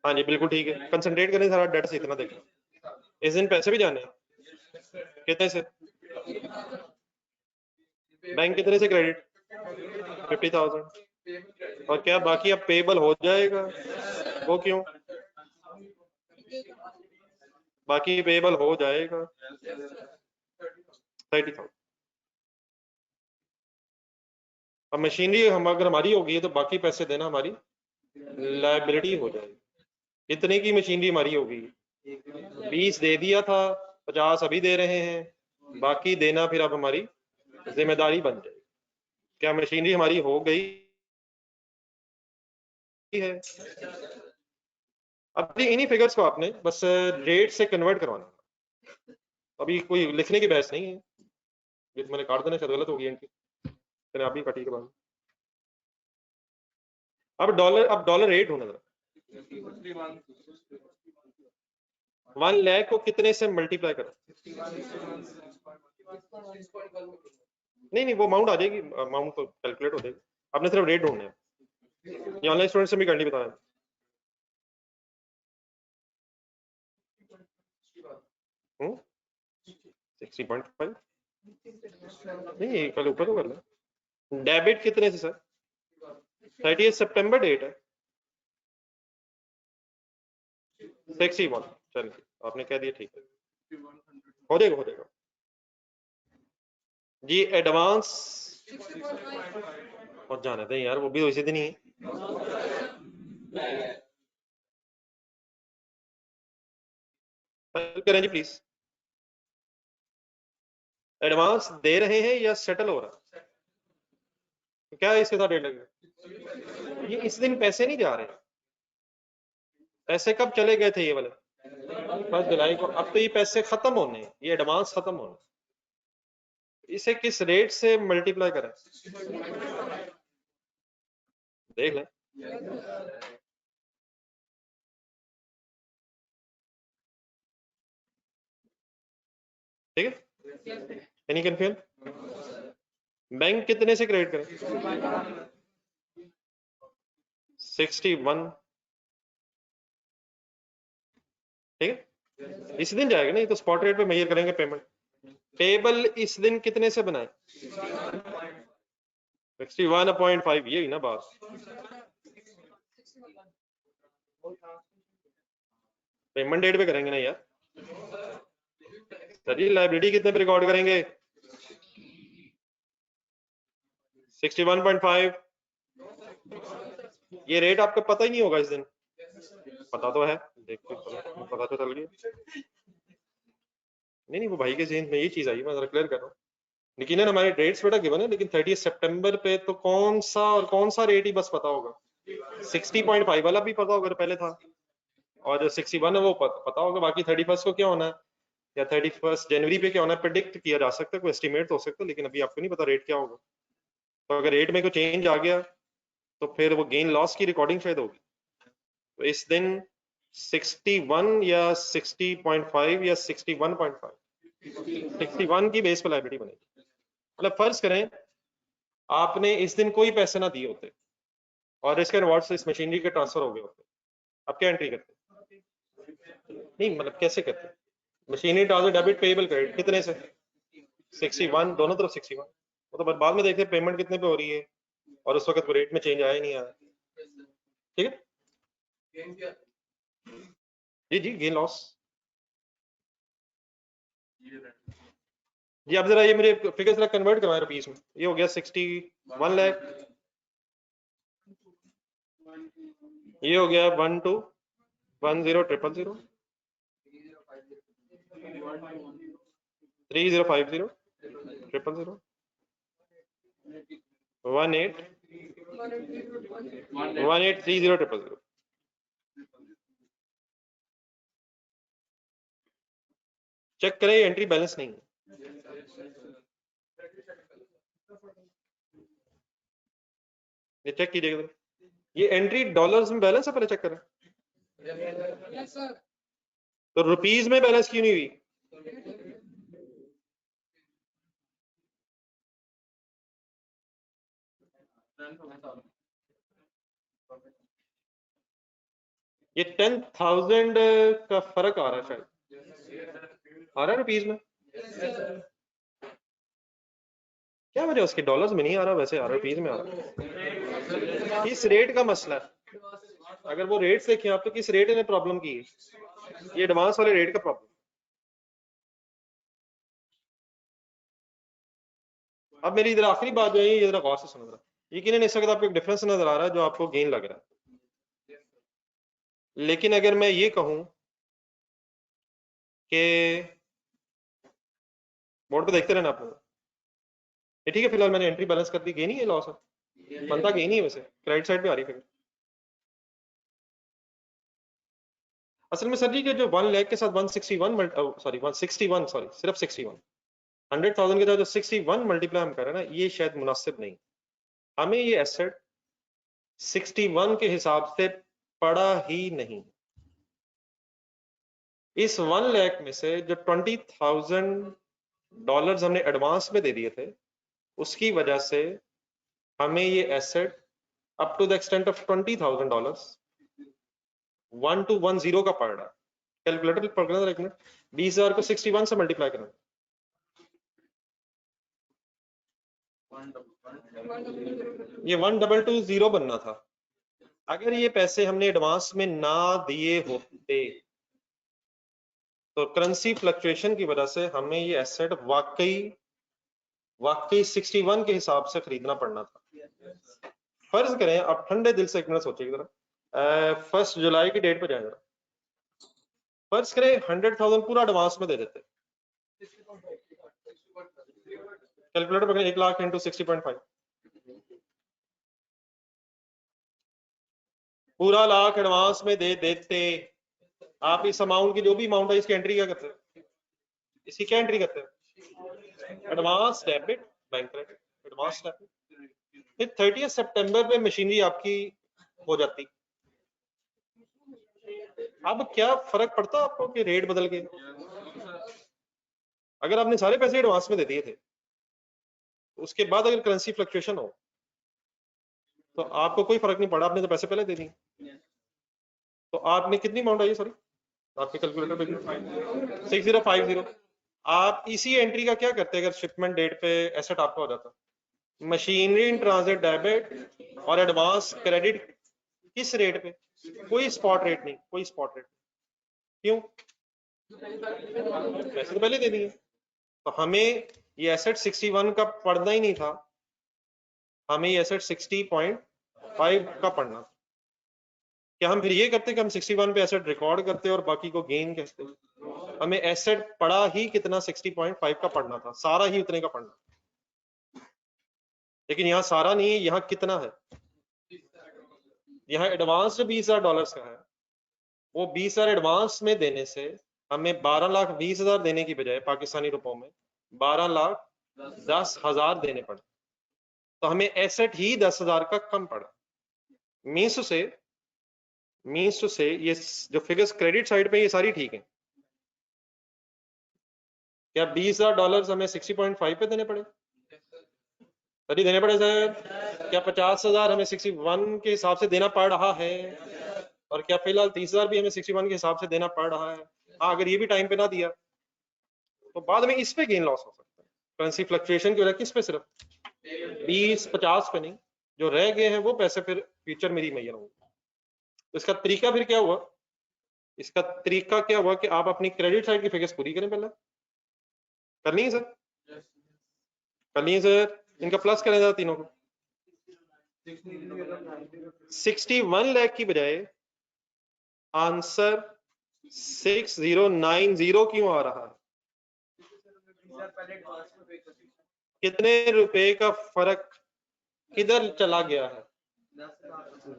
हाँ जी बिल्कुल ठीक है, कंसंट्रेट करें सारा डेट से इतना देखें। इस दिन पैसे भी जाने हैं कितने से? बैंक कितने से क्रेडिट? 50,000। और क्या बाकी अब पेबल हो जाएगा? वो क्यों? बाकी पेबल हो जाएगा 30,000। अब मशीनरी हम अगर हमारी होगी तो बाकी पैसे देना हमारी लायबिलिटी हो जाएगी। इतने की मशीनरी हमारी होगी, 20 दे दिया था, 50 अभी दे रहे हैं, बाकी देना फिर अब हमारी जिम्मेदारी बन जाएगी। क्या मशीनरी हमारी हो गई है? अब इन्हीं फिगर्स को आपने बस रेट से कन्वर्ट करवाना, अभी कोई लिखने की बहस नहीं है। ये तो मैंने काट देना शायद गलत हो गई इनकी, मैंने आप ही काटी के बाद। अब डॉलर रेट होना जरा 1 लाख को कितने से मल्टीप्लाई करें? नहीं वो अमाउंट आ जाएगी, अमाउंट तो कैलकुलेट हो जाएगी, आपने सिर्फ रेट ढूंढना है। ये ऑनलाइन स्टूडेंट से भी करनी बता रहे हैं। 60.5 नहीं कल ऊपर तो कर लो। डेबिट कितने से सर? 30 सितंबर डेट है 61। चलिए आपने कह दिया ठीक है, हो जाएगा जी। एडवांस और जाने दें यार, वो भी तो इसी दिन ही है। करें जी प्लीज। एडवांस दे रहे हैं या सेटल हो रहा है? क्या है इसके साथ डेट लगेगा? ये इस दिन पैसे नहीं जा रहे, पैसे कब चले गए थे ये वाले? 1 जुलाई को। अब तो ये पैसे खत्म होने हैं, ये एडवांस खत्म होने, इसे किस रेट से मल्टीप्लाई करें देख लें। ठीक है, एनी कंफ्यूजन? बैंक कितने से क्रेडिट करें? 61। ठीक है, इस दिन जाएगा नहीं तो स्पॉट रेट पे मेजर करेंगे पेमेंट। टेबल इस दिन कितने से बनाए? 61.5। ये ना बात, पेमेंट डेट पे करेंगे ना यार। सर जी लाइबिलिटी कितने पे रिकॉर्ड करेंगे? 61.5। ये रेट आपको पता ही नहीं होगा इस दिन, पता तो है, देखो पता तो चल गया। नहीं वो भाई के जेन में ये चीज आई, मैं जरा क्लियर कर रहा हूँ। लेकिन ना हमारे डेट्स बेटा गिवन है, लेकिन 30 सितंबर पे तो कौन सा रेट ही बस पता होगा। 60.5 वाला भी पता होगा पहले था, और जो 61 है वो पता होगा, बाकी 31 को क्या होना है या 31 जनवरी पे क्या होना है प्रेडिक्ट किया जा सकता है, कोई एस्टिमेट तो हो सकता है, लेकिन अभी आपको नहीं पता रेट क्या होगा। तो अगर रेट में कोई चेंज आ गया तो फिर वो गेन लॉस की रिकॉर्डिंग शायद होगी। तो इस दिन 61 या 60.5 या 61.5 61 की बेस पर लायबिलिटी बनेगी। मतलब फर्ज करें आपने इस दिन कोई पैसे ना दिए होते और इसके रिवॉर्ड इस मशीनरी के ट्रांसफर हो गए होते, आप क्या एंट्री करते? नहीं मतलब कैसे करते? Machinery transfer debit payable credit कितने से? 61, दोनों तरफ 61। वो तो बाद में देखते पेमेंट कितने पे हो रही है और उस वक्त रेट में चेंज आया ही नहीं आया। ठीक है जी जी, गेन लॉस जी। आप जरा ये मेरे फिगर जरा कन्वर्ट करवाएं रुपीस में। ये हो गया 61 लाख, ये हो गया 12100000 3050 000 1830 चेक करें, एंट्री बैलेंस नहीं है। ये चेक कीजिएगा, ये एंट्री डॉलर्स में बैलेंस है, पहले चेक करें। तो रुपीस में बैलेंस क्यों नहीं हुई? ये 10,000 का फर्क आ रहा है, शायद आ रहा है रुपीस में। क्या वजह उसके? डॉलर्स में नहीं आ रहा, वैसे आ रहा है, रुपीस में आ रहा है। किस रेट का मसला है? अगर वो रेट देखें आप तो किस रेट ने प्रॉब्लम की है? ये एडवांस वाले रेट का प्रॉब्लम। अब मेरी इधर आखिरी बात जो है ये जरा गौर से सुनो जरा। यकीनन इस वक्त आपको एक डिफरेंस नजर आ रहा है जो आपको गेन लग रहा है, लेकिन अगर मैं ये कहूं कि बोर्ड पे देखते रहना आप लोग, ये ठीक है फिलहाल मैंने एंट्री बैलेंस कर दी, गेन ही है लॉस है? बनता गेन ही है वैसे, क्रेडिट साइड पे आ रही है। असल में सर जी के जो 1 लाख के साथ 161 सॉरी 161 सॉरी सिर्फ 61 100,000 के साथ जो 61 मल्टीप्लाई हम कर रहे हैं ना, ये शायद मुनासिब नहीं। हमें ये एसेट 61 के हिसाब से पड़ा ही नहीं। इस 1 लाख में से जो $20,000 हमने एडवांस में दे दिए थे, उसकी वजह से हमें ये asset up to the extent of $20,000 1210 का पड़ रहा है। कैलकुलेटर पकड़ना एक मिनट, 20,000 को 61 से मल्टीप्लाई करना, ये 1220 बनना था। अगर ये पैसे हमने एडवांस में ना दिए होते तो करेंसी फ्लक्चुएशन की वजह से हमें ये एसेट वाकई 61 के हिसाब से खरीदना पड़ना था। फर्ज करें, आप ठंडे दिल से एक मिनट सोचिए जरा, 1 जुलाई की डेट पे जाए जरा। फर्ज करें 100,000 पूरा एडवांस में दे देते, कैलकुलेटर पकड़े, 1 लाख इंटू 60.5, पूरा लाख एडवांस में दे देते। आप इस अमाउंट की जो भी अमाउंट है इसकी एंट्री क्या करते हैं? इसकी क्या एंट्री करते हैं? Advance debit, bank credit, advance debit. फिर 30 सितंबर पे मशीनरी आपकी हो जाती। अब क्या फर्क पड़ता आपको कि रेट बदल के? अगर आपने सारे पैसे एडवांस में दे दिए थे, उसके बाद अगर करेंसी फ्लक्चुएशन हो तो आपको कोई फर्क नहीं पड़ा, आपने तो पैसे पहले दे दिए। तो आपने कितनी अमाउंट आई, सॉरी आपके कैलकुलेटर पे 6050। आप इसी एंट्री का क्या करते अगर शिपमेंट डेट पे एसेट आपका हो जाता? मशीनरी इन ट्रांजिट डेबिट और एडवांस क्रेडिट किस रेट पे? कोई स्पॉट रेट नहीं, कोई स्पॉट रेट। क्यों? पैसे तो पहले दे दिए। तो हमें ये एसेट 61 का पढ़ना ही नहीं था, हमें ये एसेट 60.5 का पढ़ना था। क्या हम फिर ये करते कि हम 61 पे एसेट रिकॉर्ड करते और बाकी को गेन कहते? हमें एसेट पड़ा ही कितना 60.5 का पढ़ना था, सारा ही उतने का पढ़ना। लेकिन यहाँ सारा नहीं है, यहाँ कितना है? यहाँ एडवांस जो $20,000 का है वो 20,000 एडवांस में देने से हमें 12,20,000 देने की बजाय पाकिस्तानी रुपयों में 12,10,000 देने पड़े, तो हमें एसेट ही 10,000 का कम पड़ा। मीन्स से ये जो फिगर्स क्रेडिट साइड पे ये सारी ठीक है। क्या $20,000 हमें 60.5 पे देने पड़े? तभी देने पड़े सर। क्या 50,000 हमें 61 के हिसाब से देना पड़ रहा है? और क्या फिलहाल 30,000 भी हमें 61 के हिसाब से देना पड़ रहा है? हाँ, अगर ये भी टाइम पे ना दिया तो बाद में इस पे गेन लॉस हो सकता है करेंसी फ्लक्चुएशन की वजह। किस पे? सिर्फ 20-50 पे नहीं, जो रह गए हैं वो पैसे फिर फ्यूचर में ही मैयर होंगे। तो इसका तरीका फिर क्या हुआ? इसका तरीका क्या हुआ कि आप अपनी क्रेडिट साइड की फिगर्स पूरी करें। पहले करनी है सर, करनी है सर। इनका प्लस करें जरा तीनों को। 61 लाख की बजाय आंसर 6090 क्यों आ रहा है? कितने रुपए का फर्क किधर चला गया है?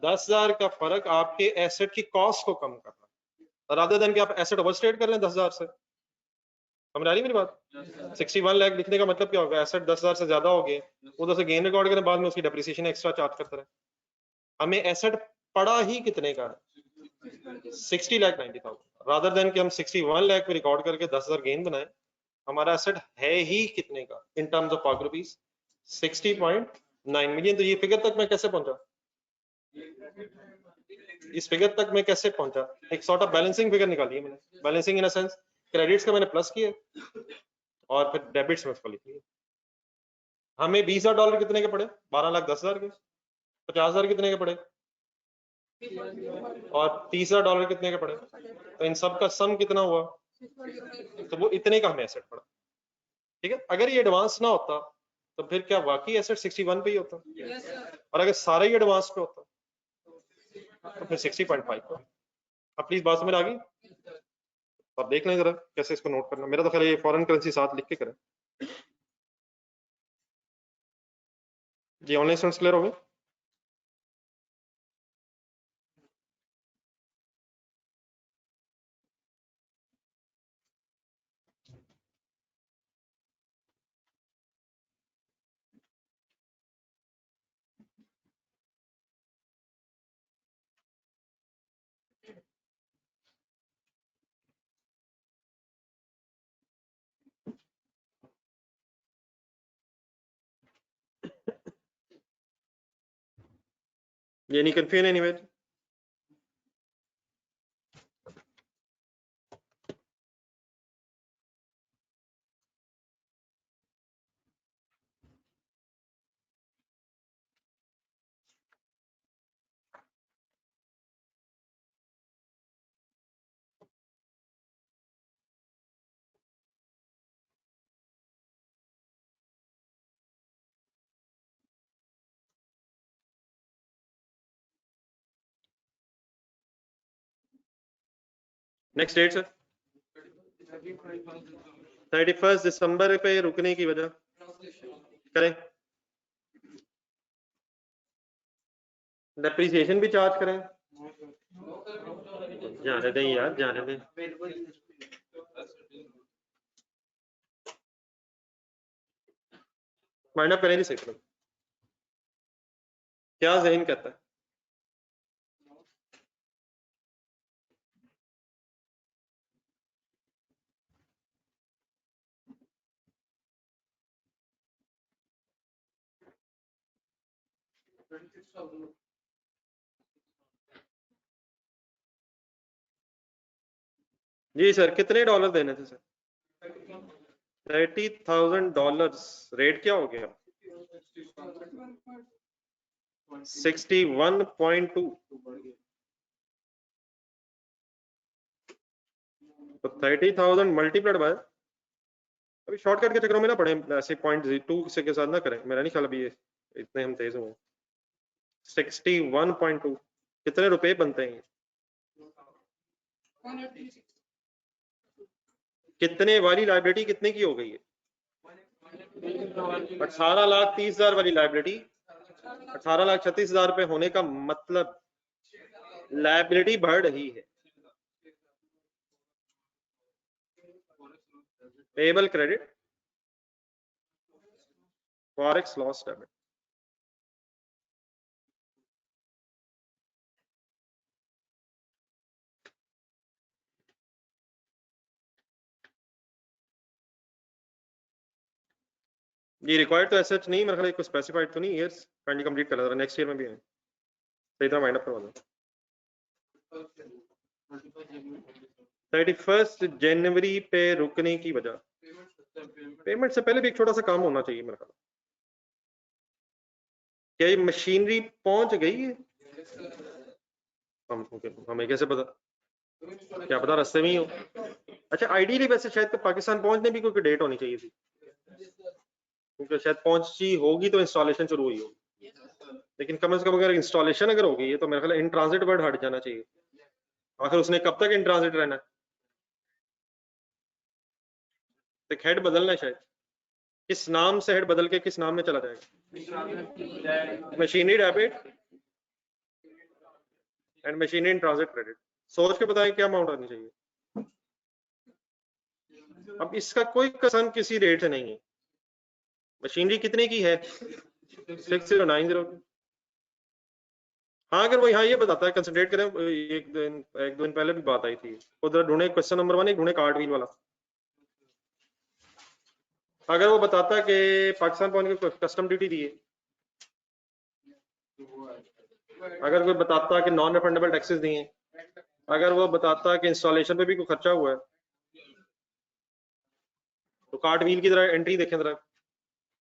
10,000 का फर्क आपके एसेट की कॉस्ट को कम कर रहा है, रादर देन कि आप एसेट ओवरस्टेट कर लें 10,000 से। समझ आ रही मेरी बात? 61 लाख लिखने का मतलब क्या होगा? एसेट 10,000 से ज्यादा हो गए, उधर से गेन रिकॉर्ड करें, बाद में उसकी डेप्रिसिएशन एक्स्ट्रा चार्ज करते रहे। हमें एसेट पड़ा ही कितने का? 60,90,000, रादर देन कि हम 61 लाख पे रिकॉर्ड करके 10,000 गेन बनाए। हमारा एसेट है ही कितने का इन टर्म्स ऑफ पाक रुपीज? 60.9 मिलियन। तो ये फिगर तक मैं कैसे पहुंचा? इस फिगर तक मैं कैसे पहुंचा? एक सॉर्ट ऑफ बैलेंसिंग फिगर निकाली है मैंने। Balancing in a sense credits का मैंने प्लस किया और फिर डेबिट्स में उसको लिख लिया। हमें $20,000 कितने के पड़े? 12,10,000 के। 50,000 कितने के पड़े? और $30,000 कितने के पड़े? तो इन सब का सम कितना हुआ? तो वो इतने का हमें एसेट पड़ा। ठीक है, अगर ये एडवांस ना होता तो फिर क्या वाकई एसेट 61 पे ही होता? और अगर सारा ही एडवांस पे होता तो फिर 60.5 पे। अब प्लीज बात समझ आ गई? आप देख लें जरा कैसे इसको नोट करना। मेरा तो ख्याल ये फॉरेन करेंसी साथ लिख के करें। जी ऑनलाइन स्टूडेंट्स क्लियर हो गए? ये नहीं confusion anyway? Next date sir 31 दिसंबर पे रुकने की वजह करें। डेप्रिसिएशन भी चार्ज करें? जाने दें यार, जाने दें। माइंड अप करें जी सही। क्या जहन कहता है? जी सर, कितने डॉलर देने थे सर? $30,000। रेट क्या हो गया? 61.2। तो 30,000 मल्टीप्लाइड बाय, अभी शॉर्टकट के चक्करों में ना पड़े, ऐसे 0.2 से के साथ ना करें। मेरा नहीं ख्याल अभी इतने हम तेज हुए। 61.2 कितने रुपए बनते हैं? कितने वाली लाइबिलिटी कितने की हो गई है? 18,30,000 वाली लाइबिलिटी 18,36,000 पे होने का मतलब लाइबिलिटी बढ़ रही है। Payable credit, forex loss debit. ये रिक्वायर्ड तो ऐसा नहीं, मेरे ख्याल कोई स्पेसिफाइड तो नहीं ईयर्स, काइंडली कंप्लीट कर लेना, नेक्स्ट ईयर में भी है, सही तरह माइंड अप करवा दो। 31 जनवरी पे रुकने की वजह, पेमेंट से पहले भी एक छोटा सा काम होना चाहिए मेरे ख्याल। क्या ये मशीनरी पहुंच गई है? हमें कैसे पता, क्या पता रास्ते में ही हो। अच्छा आइडियली वैसे शायद तो पाकिस्तान पहुंचने भी कोई डेट होनी चाहिए थी, क्योंकि शायद पहुंची होगी तो इंस्टॉलेशन शुरू हुई होगी, लेकिन कम से कम अगर इंस्टॉलेशन अगर हो गई है तो मेरे ख्याल इन ट्रांजिट वर्ड हट जाना चाहिए। आखिर उसने कब तक इन ट्रांजिट रहना है? तो हेड बदलना है शायद, किस नाम से हेड बदल के किस नाम में चला जाएगा? Machinery debit and machinery in transit credit. सोच के बताएं क्या अमाउंट आनी चाहिए। अब इसका कोई कसम किसी रेट से नहीं है। मशीनरी कितने की है? 6090। हाँ अगर वो यहाँ ये बताता है, कंसंट्रेट करें, एक दो दिन पहले भी बात आई थी, उधर ढूंढे क्वेश्चन नंबर 1, एक ढूंढे कार्ड व्हील वाला। अगर वो बताता कि पाकिस्तान पहुंच के कस्टम ड्यूटी दी है, अगर कोई बताता कि नॉन रिफंडेबल टैक्सेस दिए, अगर वो बताता कि इंस्टॉलेशन पे भी कोई खर्चा हुआ है, तो कार्ड व्हील की तरह एंट्री देखें जरा।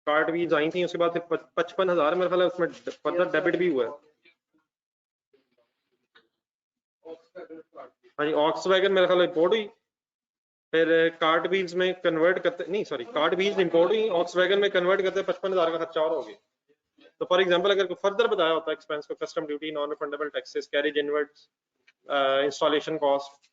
कार्ड व्हील्स आई थी, उसके बाद फिर 55,000 मेरे ख्याल है उसमें फर्दर डेबिट भी हुआ है। हाँ जी, ऑक्स वैगन मेरे ख्याल इंपोर्ट हुई, फिर कार्ड व्हील्स में कन्वर्ट करते, नहीं सॉरी, कार्ड व्हील्स इंपोर्ट हुई, ऑक्स वैगन में कन्वर्ट करते 55,000 का खर्चा और हो गया। तो फॉर एग्जांपल अगर फर्दर बताया होता एक्सपेंस को, custom duty, non refundable taxes, carriage inverts, installation cost,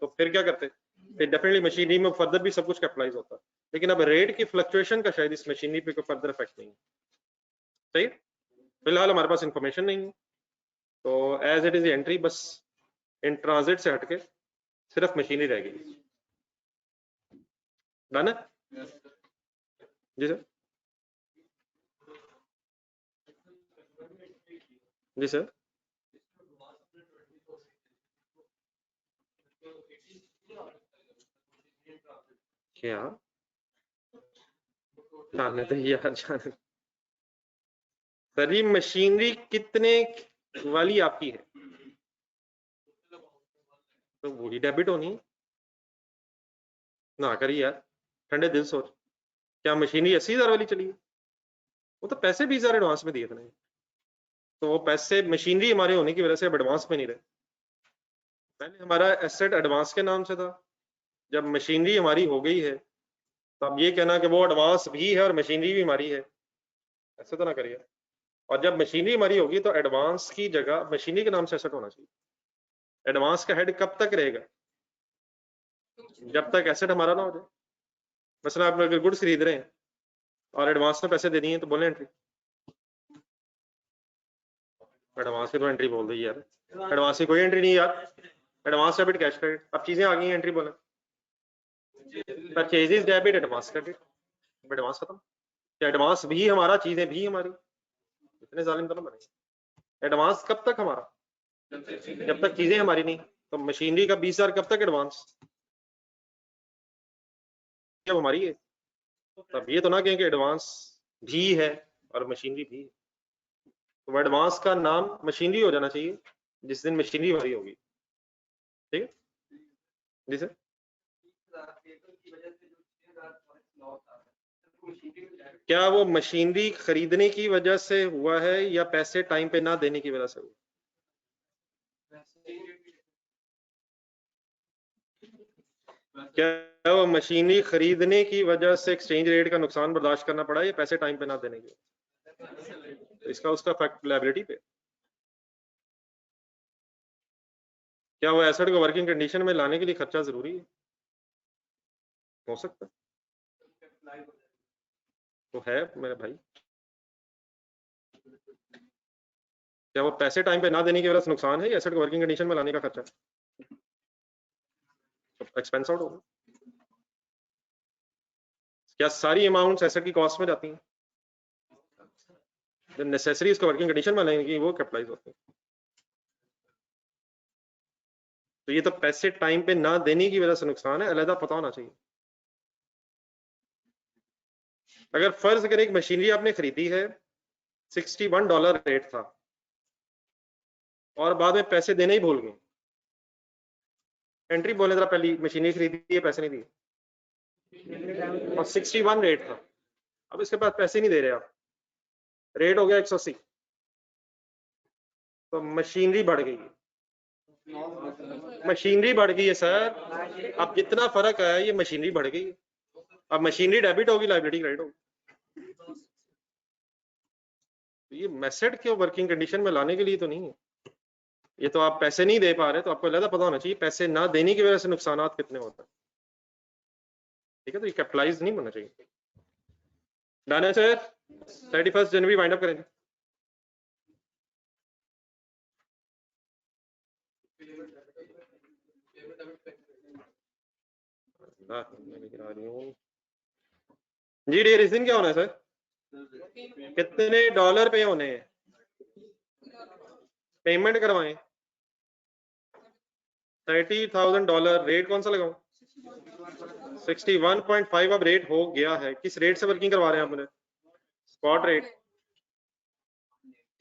तो फिर क्या करते? फिर डेफिनेटली मशीनरी में फर्दर भी सब कुछ कैपिटलाइज होता है। लेकिन अब रेट की फ्लक्चुएशन का शायद इस मशीनरी पे कोई फर्दर इफेक्ट नहीं है। सही, फिलहाल हमारे पास इंफॉर्मेशन नहीं है, तो एज इट इज एंट्री बस इन ट्रांजिट से हटके सिर्फ मशीनरी रह गई। डन है जी सर? जी सर। क्या जाने तो यार, जाने सर, ये मशीनरी कितने वाली आपकी है? तो वही डेबिट होनी है ना, करिए यार, ठंडे दिल सोच। क्या मशीनरी 80,000 वाली चली है? वो तो पैसे 20,000 एडवांस में दिए थे, तो वो पैसे मशीनरी हमारे होने की वजह से अब एडवांस में नहीं रहे। पहले हमारा एसेट एडवांस के नाम से था, जब मशीनरी हमारी हो गई है तो अब ये कहना कि वो एडवांस भी है और मशीनरी भी हमारी है, ऐसे तो ना करिए। और जब मशीनरी हमारी होगी तो एडवांस की जगह मशीनरी के नाम से एसेट होना चाहिए। एडवांस का हेड कब तक रहेगा? जब तक एसेट हमारा ना हो जाए। मसला आप अगर गुड्स खरीद रहे हैं और एडवांस में पैसे दे दिए तो बोले एंट्री, एडवांस की तो एंट्री बोल दी यार, एडवांस की कोई एंट्री नहीं यार, एडवांस डेबिट कैश क्रेडिट, अब चीजें आ गई एंट्री बोले, purchases debit advance credit, advance खत्म। एडवांस भी हमारा, चीजें भी हमारी, इतने जालिम तो ना बने। एडवांस कब तक हमारा? जब तक चीजें हमारी नहीं। तो मशीनरी का 20,000 कब तक एडवांस? जब हमारी है। तब ये तो ना कहें कि एडवांस भी है और मशीनरी भी है। तो एडवांस का नाम मशीनरी हो जाना चाहिए जिस दिन मशीनरी हमारी होगी। ठीक है जी सर। क्या वो मशीनरी खरीदने की वजह से हुआ है या पैसे टाइम पे ना देने की वजह से हुआ? क्या वो मशीनरी खरीदने की वजह से एक्सचेंज रेट का नुकसान बर्दाश्त करना पड़ा या पैसे टाइम पे ना देने की? तो इसका उसका इफेक्ट लायबिलिटी पे। क्या वो एसेट को वर्किंग कंडीशन में लाने के लिए खर्चा जरूरी है? हो सकता है, तो है मेरे भाई। क्या वो पैसे टाइम पे ना देने की वजह से नुकसान है या एसेट को वर्किंग कंडीशन में लाने का खर्चा? एक्सपेंस आउट होगा। क्या सारी अमाउंट्स एसेट की कॉस्ट में जाती हैं? जो नेसेसरी उसका वर्किंग कंडीशन में लेंगी वो कैपिटलाइज होती है। तो ये तो पैसे टाइम पे ना देने की वजह से नुकसान है, अलग पता होना चाहिए। अगर फर्ज करें एक मशीनरी आपने खरीदी है, $61 रेट था और बाद में पैसे देने ही भूल गए, एंट्री बोले जरा, पहली मशीनरी खरीदी है पैसे नहीं दिए और 61 रेट था, अब इसके पास पैसे नहीं दे रहे आप, रेट हो गया 180, तो मशीनरी बढ़ गई है, मशीनरी बढ़ गई है सर। अब जितना फर्क है ये मशीनरी बढ़ गई है, अब मशीनरी डेबिट होगी, लायबिलिटी क्रेडिट होगी। ये मेथड क्यों वर्किंग कंडीशन में लाने के लिए तो नहीं है, ये तो आप पैसे नहीं दे पा रहे, तो आपको अलग पता होना चाहिए पैसे ना देने की वजह से नुकसान कितने होते हैं, ठीक है। तो ये कैपिटलाइज नहीं होना चाहिए। डन है सर, 31 जनवरी वाइंड अप करेंगे। जी डी रीजन क्या होना है सर, कितने डॉलर पे होने हैं, पेमेंट करवाएं $30,000, रेट कौन सा लगाऊं, 61.5 अब रेट हो गया है, किस रेट से वर्किंग करवा रहे हैं आपने, स्पॉट रेट।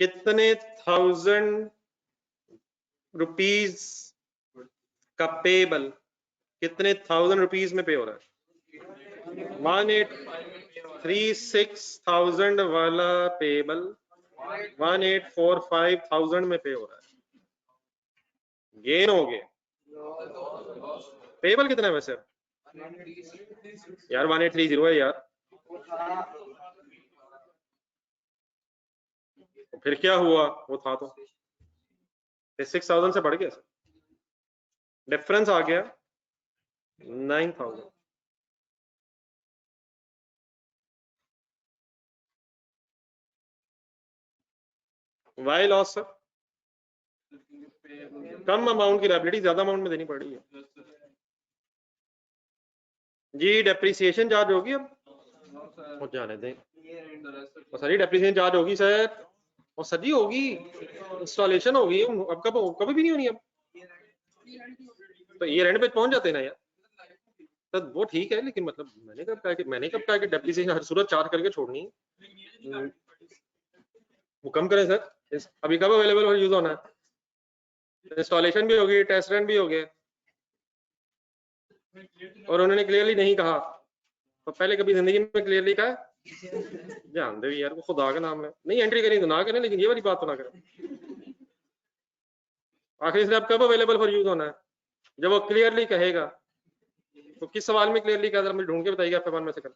कितने ₹1,000 का पेबल, कितने ₹1,000 में पे हो रहा है, 1,836,000 वाला पेबल 1,845,000 में पे हो रहा है, गेन हो गया। पेबल कितना है वैसे यार, 1,830 है यार, तो फिर क्या हुआ, वो था तो 6,000 से बढ़ गया सर, डिफरेंस आ गया 9,000। वाई लॉस सर, कम अमाउंट की लायबिलिटी ज्यादा अमाउंट में देनी पड़ रही है जी। डेप्रिसिएशन चार्ज होगी अब, और जाने दें, और सारी डेप्रिसिएशन चार्ज होगी सर, और सदी होगी, इंस्टॉलेशन होगी, अब कभी भी नहीं होनी अब, तो ये रेंट पे पहुंच जाते हैं ना यार, तो वो ठीक है, लेकिन मतलब मैंने कब कहा कि डेप्रिसिएशन हर सूरत चार्ज करके छोड़नी है, वो कम करें सर। अभी कब अवेलेबल और यूज होना है, इंस्टॉलेशन भी होगी, टेस्ट रन भी हो गए, और उन्होंने क्लियरली नहीं कहा, तो पहले कभी जिंदगी में क्लियरली कहा, ध्यान दे यार, वो खुदा का नाम है, नहीं एंट्री करें तो ना करें, लेकिन ये वाली बात तो ना करें। आखिर से आप कब अवेलेबल फॉर यूज होना है, जब वो क्लियरली कहेगा, तो किस सवाल में क्लियरली कहा, मुझे ढूंढ के बताइए आपके में से कर,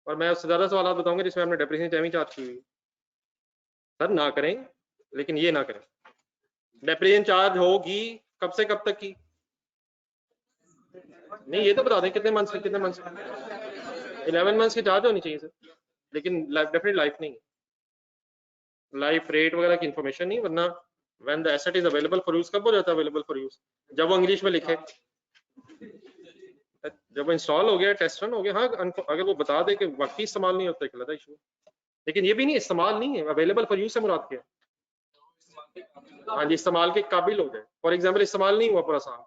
और मैं उससे ज्यादा सवाल बताऊंगा जिसमें आपने डेप्रिसिएशन टाइमिंग चार्ज की हुई, सर ना करें, लेकिन ये ना करें। डेप्रिसिएशन चार्ज होगी कब से कब तक की, नहीं ये तो बता दें कितने मंथ्स, कितने मंथ्स, 11 मंथ्स की चार्ज होनी चाहिए सर, लेकिन डेफिनेट लाइफ नहीं, लाइफ रेट वगैरह की इंफॉर्मेशन नहीं, वरना when the asset is available for use कब हो जाता है अवेलेबल फॉर यूज, जब वो इंग्लिश में लिखे, जब वो इंस्टॉल हो गया, टेस्ट रन हो गया, हाँ अगर वो बता दे कि वाकई इस्तेमाल नहीं होता है अलग इशू, लेकिन ये भी नहीं इस्तेमाल नहीं है, अवेलेबल फॉर यूज से मुराद क्या है, हाँ जी इस्तेमाल के काबिल हो गए, फॉर एग्जाम्पल इस्तेमाल नहीं हुआ पूरा साल,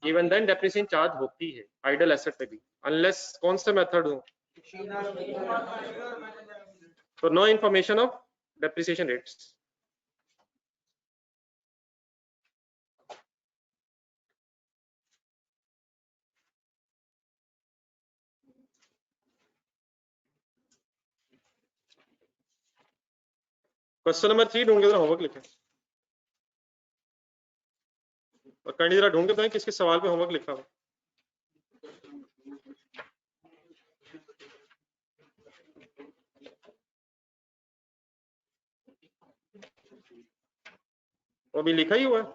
इवन देन डेप्रिसिएशन चार्ज होती है आइडल एसेट पे भी, अनलेस कौन से मेथड हो, तो no information of depreciation rates. Question number 3 ढूंढ के जरा होमवर्क लिखें, और कहीं जरा ढूंढ के बताएं किस किस सवाल पे होमवर्क लिखा हो, वो भी लिखा ही हुआ है।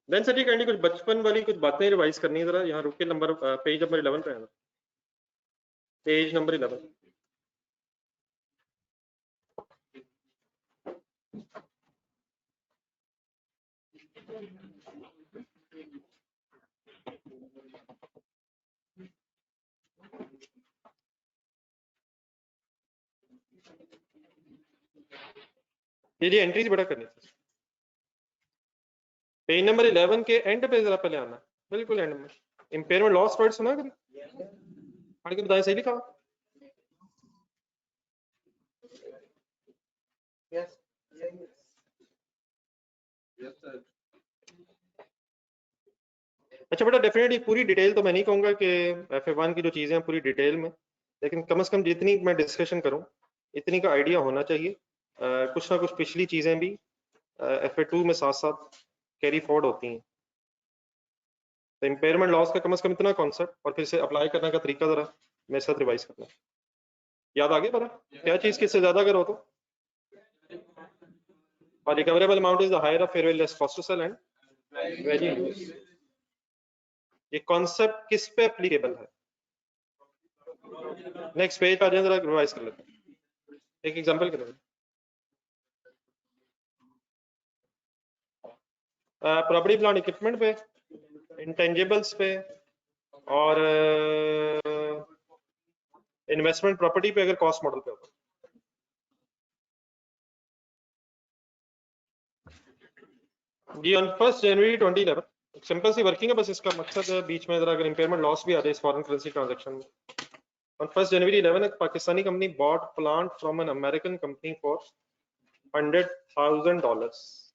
देन सर ठीक है, कुछ बचपन वाली कुछ बातें रिवाइज करनी है, जरा यहाँ रुक के नंबर पेज नंबर 11 पे आना, पेज नंबर 11। ये एंट्रीज बड़ा करनी थी। पेज नंबर 11 के एंड पे जरा पहले आना, बिल्कुल एंड में। इम्पेयरमेंट लॉस वर्ड सुना कभी? पढ़ के बताएं, सही लिखा? अच्छा बेटा, डेफिनेटली पूरी डिटेल तो मैं नहीं कहूंगा कि FA1 की जो चीजें हैं पूरी डिटेल में, लेकिन कम से कम जितनी मैं डिस्कशन करूं इतनी का आइडिया होना चाहिए। कुछ ना कुछ पिछली चीजें भी FA2 में साथ साथ कैरी फॉरवर्ड होती हैं। तो इम्पेयरमेंट लॉस का कम से कम इतना कॉन्सेप्ट और फिर से अप्लाई करने का तरीका जरा मेरे साथ रिवाइज करना। याद आ गया पता क्या चीज किससे ज्यादा करो तो? और recoverable amount is the higher of fair value less cost to sell and value use. ये कॉन्सेप्ट किस पे एप्लीकेबल है? नेक्स्ट पेज पर आ जाए, जरा रिवाइज कर लेते हैं, एक एग्जांपल करें। प्रॉपर्टी प्लांट इक्विपमेंट पे, इंटेंजिबल्स पे और इन्वेस्टमेंट प्रॉपर्टी पे अगर कॉस्ट मॉडल पे होता। जी ऑन 1 जनवरी 2011 सिंपल सी वर्किंग है, बस इसका मकसद है बीच में जरा अगर इम्पेयरमेंट लॉस भी आ जाए इस फॉरेन करेंसी ट्रांजैक्शन में। ऑन 1 जनवरी 11 एक Pakistani company bought plant from an American company for $100,000.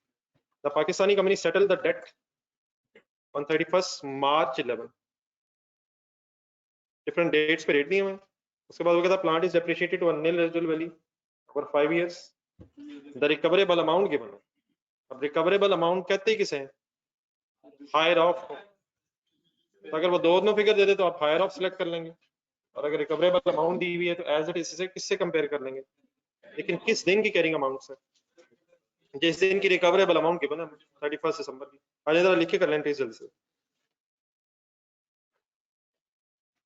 The Pakistani company settle the debt on 31 March 11। Different dates पे रेट नहीं हुए। उसके बाद वो कहता plant is depreciated to nil residual value for 5 years। The recoverable amount given है। अब recoverable amount कहते ही किसे हैं? Higher of. तो अगर वो दोनों फिगर दे दे तो आप हायर ऑफ सिलेक्ट कर लेंगे, और अगर रिकवरेबल अमाउंट दी हुई है तो एज इट इज से किससे कंपेयर कर लेंगे, लेकिन किस दिन की कैरिंग अमाउंट से? जिस दिन की रिकवरेबल अमाउंट गिवन है 31 दिसंबर की। आज जरा लिख के कर लें जल्दी से,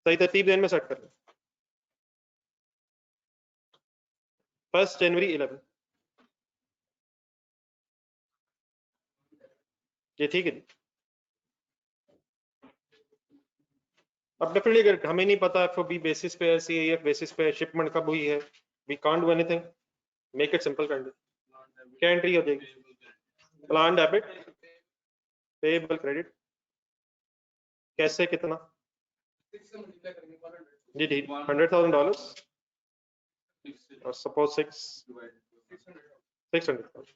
सही तरतीब दिन में सेट कर लें। 1 जनवरी 11 ये ठीक है। अब डेफिनेटली अगर हमें नहीं पता FOB बेसिस पे CAF बेसिस पे शिपमेंट कब हुई है, we can't do anything, make it simple कर दे। क्या एंट्री हो जाएगी? प्लान डेबिट, पेएबल क्रेडिट, कैसे कितना? जी ठीक, $100,000 और सपोज 600,000।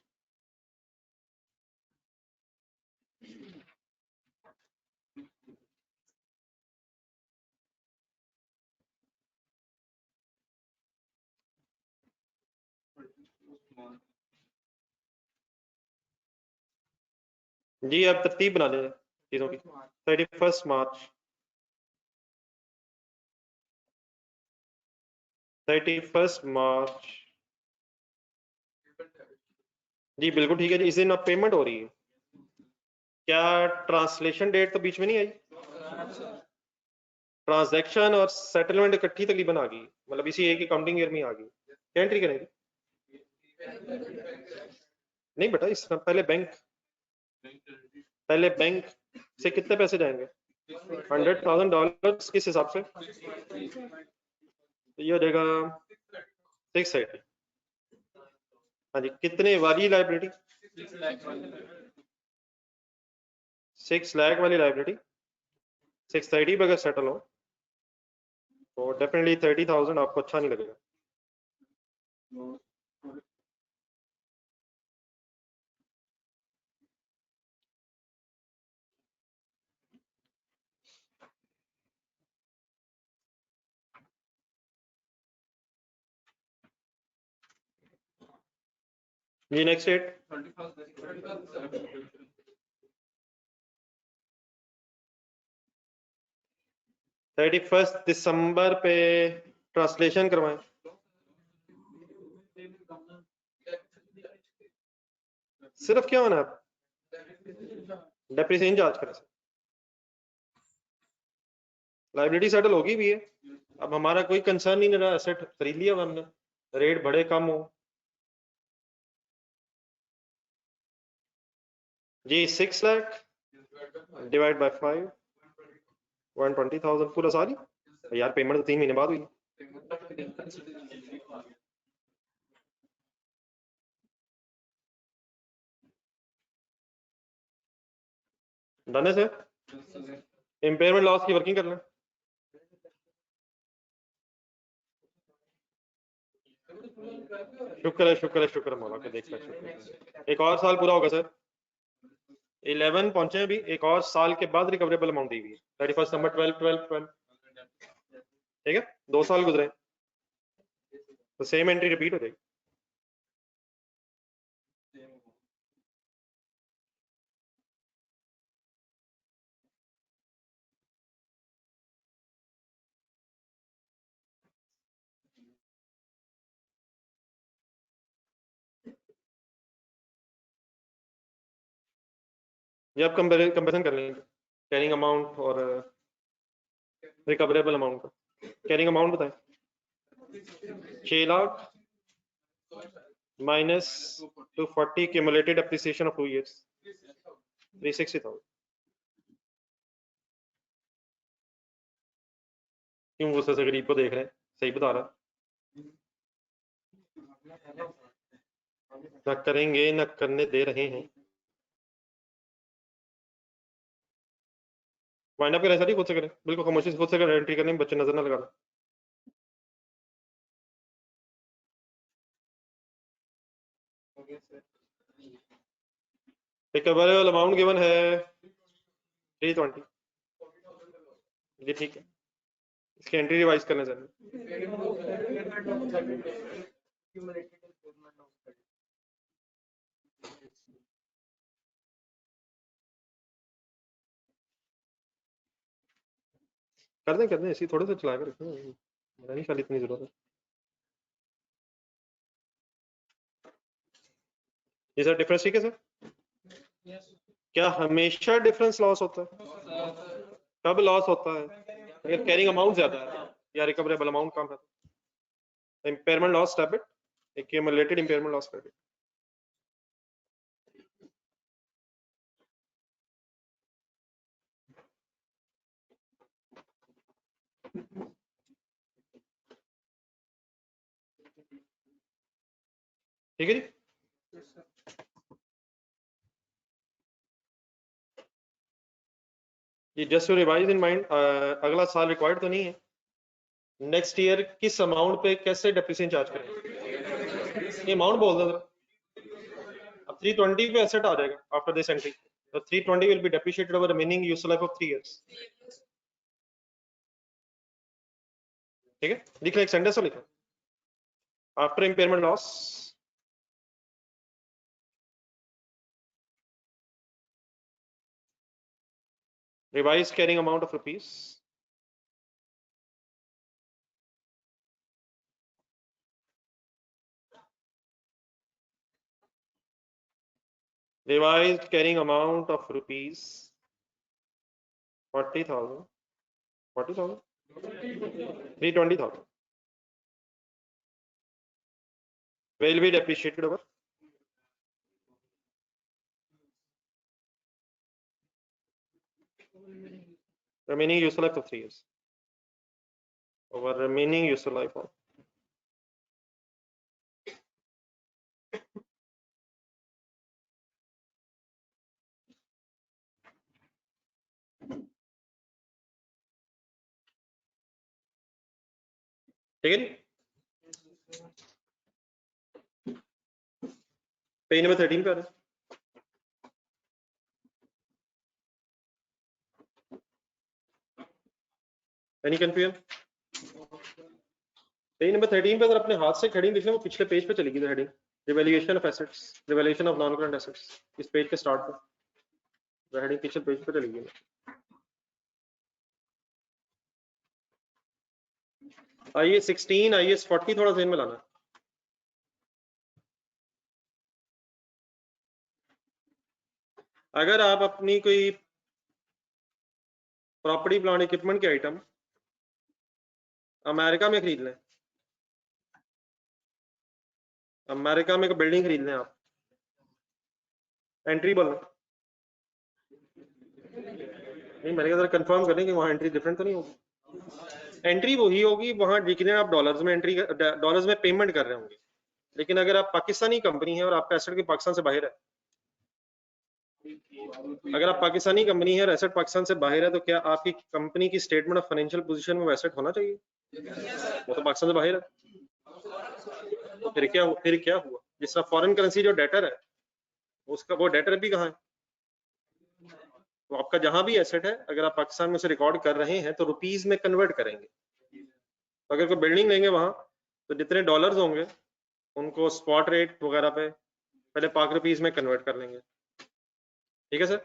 जी अब तरतीब बना लें चीजों की। 31 मार्च, 31 मार्च जी बिल्कुल ठीक है जी। इस दिन अब पेमेंट हो रही है। क्या ट्रांसलेशन डेट तो बीच में नहीं आई? ट्रांजैक्शन और सेटलमेंट इकट्ठी तकरीबन आ गई, मतलब इसी एक अकाउंटिंग ईयर में आ गई। क्या एंट्री करेंगे? नहीं बेटा, इस पहले बैंक से कितने पैसे जाएंगे? $100,000 किस हिसाब से? तो ये हो जाएगा 680। हाँ जी, कितने वाली लाइबिलिटी? 6 लाख वाली लाइबिलिटी 630 पे अगर सेटल हो तो डेफिनेटली 30,000 आपको अच्छा नहीं लगेगा। जी नेक्स्ट डेट 31 दिसंबर पे ट्रांसलेशन करवाएं। सिर्फ क्या होना है? डेप्रिसिएशन चार्ज करें। लाइबिलिटी सेटल होगी भी है। अब हमारा कोई कंसर्न नहीं रहा, एसेट खरीद लिया हमने, रेट बड़े कम हो जी 6 लाख डिवाइड बाय 5 120,000 पूरा साल ही। यार पेमेंट तो 3 महीने बाद हुई। डन है सर। इम्पेयरमेंट लॉस की वर्किंग कर लें। शुक्र है मौला का, देखना शुक्र। एक और साल पूरा होगा सर, 11 पहुंचे अभी, एक और साल के बाद रिकवरेबल अमाउंट दी हुई है 31 नंबर 12 ठीक है, 2 साल गुजरे तो सेम एंट्री रिपीट हो जाएगी। ये आप कंपेरिजन कर लेंगे कैरिंग अमाउंट और रिकवरेबल अमाउंट का। कैरिंग अमाउंट बताएं, 6 lakh minus 240 cumulated appreciation of 2 years 360,000। क्यों गुस्से से गरीब को देख रहे हैं, सही बता रहा। ना करेंगे ना करने दे रहे हैं। वाइंड अप करें सर, खुद से करें, बिल्कुल खामोशी से खुद से करें, एंट्री करने में बच्चे नजर ना लगाना। रिकवरेबल अमाउंट गिवन है 320 जी, ठीक है। इसकी एंट्री रिवाइज करने सर। कर दें ऐसी थोड़े से चला कर रखें, मेरा नहीं ख्याल इतनी जरूरत है। ये सर डिफरेंस ठीक है सर। क्या हमेशा डिफरेंस लॉस होता है? कब लॉस होता है? अगर कैरिंग अमाउंट ज्यादा है या रिकवरेबल अमाउंट कम है। Impairment loss debit, accumulated impairment loss credit. ठीक है जी। ये just to revise in mind, अगला साल रिक्वायर्ड तो नहीं है, नेक्स्ट ईयर किस अमाउंट पे कैसे डेप्रिसिएशन चार्ज करें, ये अमाउंट बोल दो जरा। अब 320 पे एसेट आ जाएगा आफ्टर दिस एंट्री, तो 320 will be depreciated over remaining useful life of 3 years। ठीक है, लिख लो, एक सेंटेंस तो लिखो, after impairment loss revised carrying amount of rupees revised carrying amount of rupees 40,000 320,000 will be depreciated over remaining useful life of 3 years, over remaining useful life of ठीक है जी। Page number 13 पे आ रहा है। Any confusion? पेज नंबर 13 पे अगर अपने हाथ से हेडिंग लिख लें, वो पिछले पेज पे चली गई heading, revaluation of assets, revaluation of non current assets, इस पेज के स्टार्ट पे हेडिंग पिछले पेज पे चली गई। आइए 16 IAS 40 थोड़ा ध्यान में लाना। अगर आप अपनी कोई प्रॉपर्टी प्लांट इक्विपमेंट के आइटम अमेरिका में खरीद लें, अमेरिका में एक बिल्डिंग खरीद लें आप, एंट्री बोलो, नहीं, मैंने कहा कंफर्म करें कि वहाँ एंट्री डिफरेंट तो नहीं होगी। एंट्री वही होगी वहाँ जितने आप डॉलर्स में एंट्री, डॉलर्स में पेमेंट कर रहे होंगे। लेकिन अगर आप पाकिस्तानी कंपनी है और आपका एसेट भी पाकिस्तान से बाहर है, अगर आप पाकिस्तानी कंपनी है और एसेट पाकिस्तान से बाहर है, तो क्या आपकी कंपनी की स्टेटमेंट ऑफ फाइनेंशियल पोजीशन में वो एसेट होना चाहिए? वो तो पाकिस्तान से बाहर है। तो फिर क्या हुआ? जिस तरह फॉरेन करेंसी जो डेटर है, उसका वो डेटर भी कहाँ है? तो आपका जहां भी एसेट है, अगर आप पाकिस्तान में से रिकॉर्ड कर रहे हैं तो रुपीज में कन्वर्ट करेंगे। तो अगर कोई बिल्डिंग लेंगे वहां, तो जितने डॉलर्स होंगे उनको स्पॉट रेट वगैरह पे पहले पाक रुपीज में कन्वर्ट कर लेंगे। ठीक है सर।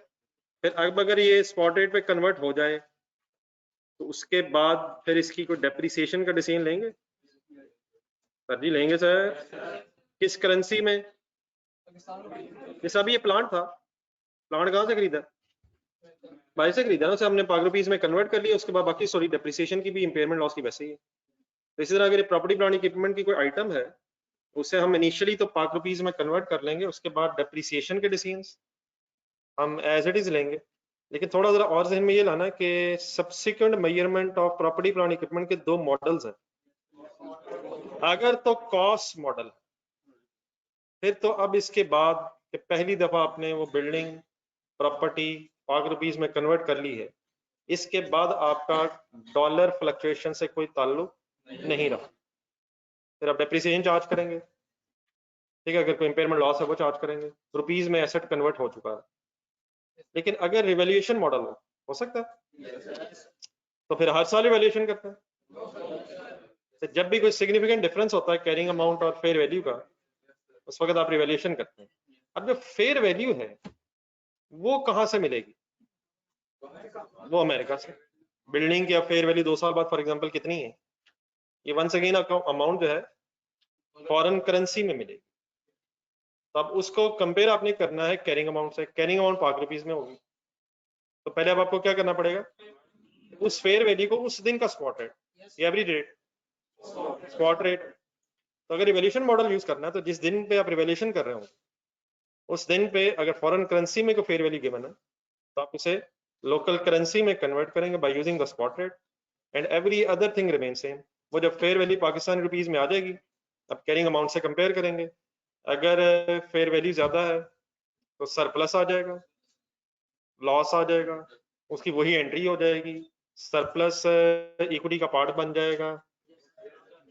फिर अब अगर ये स्पॉट रेट पे कन्वर्ट हो जाए, तो उसके बाद फिर इसकी कोई डेप्रिसिएशन का डिसीजन लेंगे? सर जी लेंगे सर। किस करेंसी में? जैसे अभी ये प्लांट था, प्लांट कहाँ से खरीदा? बाहर से खरीदा ना, उसे हमने पाक रुपीज में कन्वर्ट कर लिया। उसके बाद बाकी सॉरी डेप्रिसिएशन की भी, इम्पेयरमेंट लॉस की वैसे ही है। तो इसी तरह अगर ये प्रॉपर्टी प्लांट इक्विपमेंट की कोई आइटम है, उसे हम इनिशियली तो पाक रुपीज में कन्वर्ट कर लेंगे, उसके बाद डेप्रिसिएशन के डिसीजंस हम एज इट इज लेंगे। लेकिन थोड़ा जरा और जहन में ये लाना कि subsequent measurement of property plant equipment के दो मॉडल्स हैं। अगर तो कॉस्ट मॉडल, फिर तो अब इसके बाद कि पहली दफा आपने वो बिल्डिंग प्रॉपर्टी पाक रुपीज में कन्वर्ट कर ली है, इसके बाद आपका डॉलर फ्लक्चुएशन से कोई ताल्लुक नहीं रहा। फिर आप डेप्रिसिएशन चार्ज करेंगे, ठीक है, अगर कोई इम्पेयरमेंट लॉस है वो चार्ज करेंगे, रुपीज में एसेट कन्वर्ट हो चुका है। लेकिन अगर रिवैल्यूएशन मॉडल हो सकता है, तो फिर हर साल रिवैल्यूएशन करते हैं। तो जब भी कोई सिग्निफिकेंट डिफरेंस होता है कैरिंग अमाउंट और फेयर वैल्यू का, उस वक्त आप रिवैल्यूएशन करते हैं। अब जो फेयर वैल्यू है वो कहां से मिलेगी? वो अमेरिका से। बिल्डिंग की फेयर वैल्यू 2 साल बाद फॉर एग्जांपल कितनी है, ये वंस अगेन अमाउंट जो है फॉरेन करेंसी में मिलेगी। तो अब उसको कंपेयर आपने करना है कैरिंग अमाउंट से। कैरिंग अमाउंट पाक रुपीज में होगी, तो पहले अब आपको क्या करना पड़ेगा, उस फेयर वैल्यू को उस दिन का spot rate, average rate, spot rate. तो अगर रिवैल्यूएशन मॉडल यूज करना है, तो जिस दिन पे आप रिवैल्यूएशन कर रहे हो उस दिन पे अगर फॉरेन करेंसी में कोई फेयर वैल्यू गिवन है, तो आप उसे लोकल करेंसी में कन्वर्ट करेंगे by using the spot rate, and every other thing remain same. वो जब फेयर वैल्यू पाकिस्तानी रुपीज में आ जाएगी, अब कैरिंग अमाउंट से कंपेयर करेंगे। अगर फेयर वैल्यू ज्यादा है तो सरप्लस आ जाएगा, लॉस आ जाएगा, उसकी वही एंट्री हो जाएगी, सरप्लस इक्विटी का पार्ट बन जाएगा,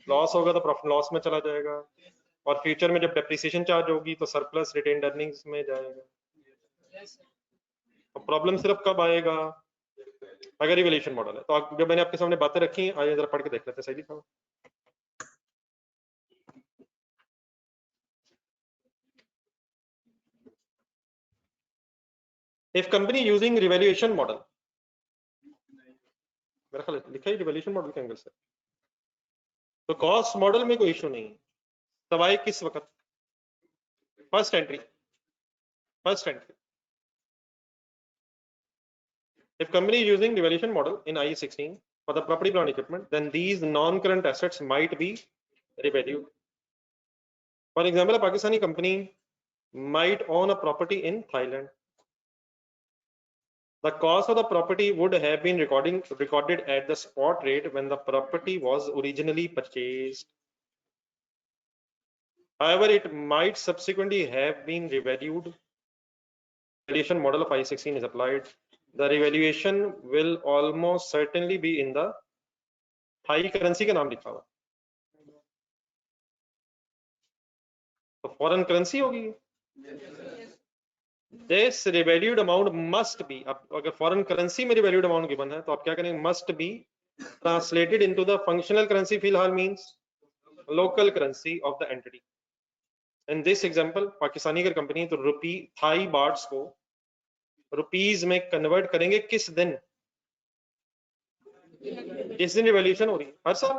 लॉस होगा तो प्रॉफिट लॉस में चला जाएगा, और फ्यूचर में जब डेप्रिसिएशन चार्ज होगी तो सरप्लस रिटेन्ड अर्निंग्स में जाएगा। तो प्रॉब्लम सिर्फ कब आएगा, अगर रिवैल्यूएशन मॉडल है। तो जब मैंने आपके सामने बातें रखी, आइए जरा पढ़ के देख लेते हैं। सही लिखा? If company using revaluation model, मेरा ख्याल लिखा ही रिवैल्यूएशन मॉडल के एंगल से, तो कॉस्ट मॉडल में कोई इशू नहीं है, सवाए किस वक्त? First entry. If company is using revaluation model in IAS 16 for the property plant equipment, then these non-current assets might be revalued. For example, a Pakistani company might own a property in Thailand. The cost of the property would have been recorded at the spot rate when the property was originally purchased. However, it might subsequently have been revalued. Valuation model of IAS 16 is applied. The revaluation will almost certainly be in the Thai currency का नाम लिखा हुआ, तो foreign currency होगी। This revalued amount must be, अब अगर foreign currency में revalued amount given है, तो आप क्या करेंगे, must be translated into the functional currency, फिलहाल means local currency of the entity. In this example, Pakistani अगर कंपनी है तो रुपी थाई बार्ट्स को रुपीज में कन्वर्ट करेंगे किस दिन? जिस दिन रिवैल्यूएशन हो रही है। हर साल?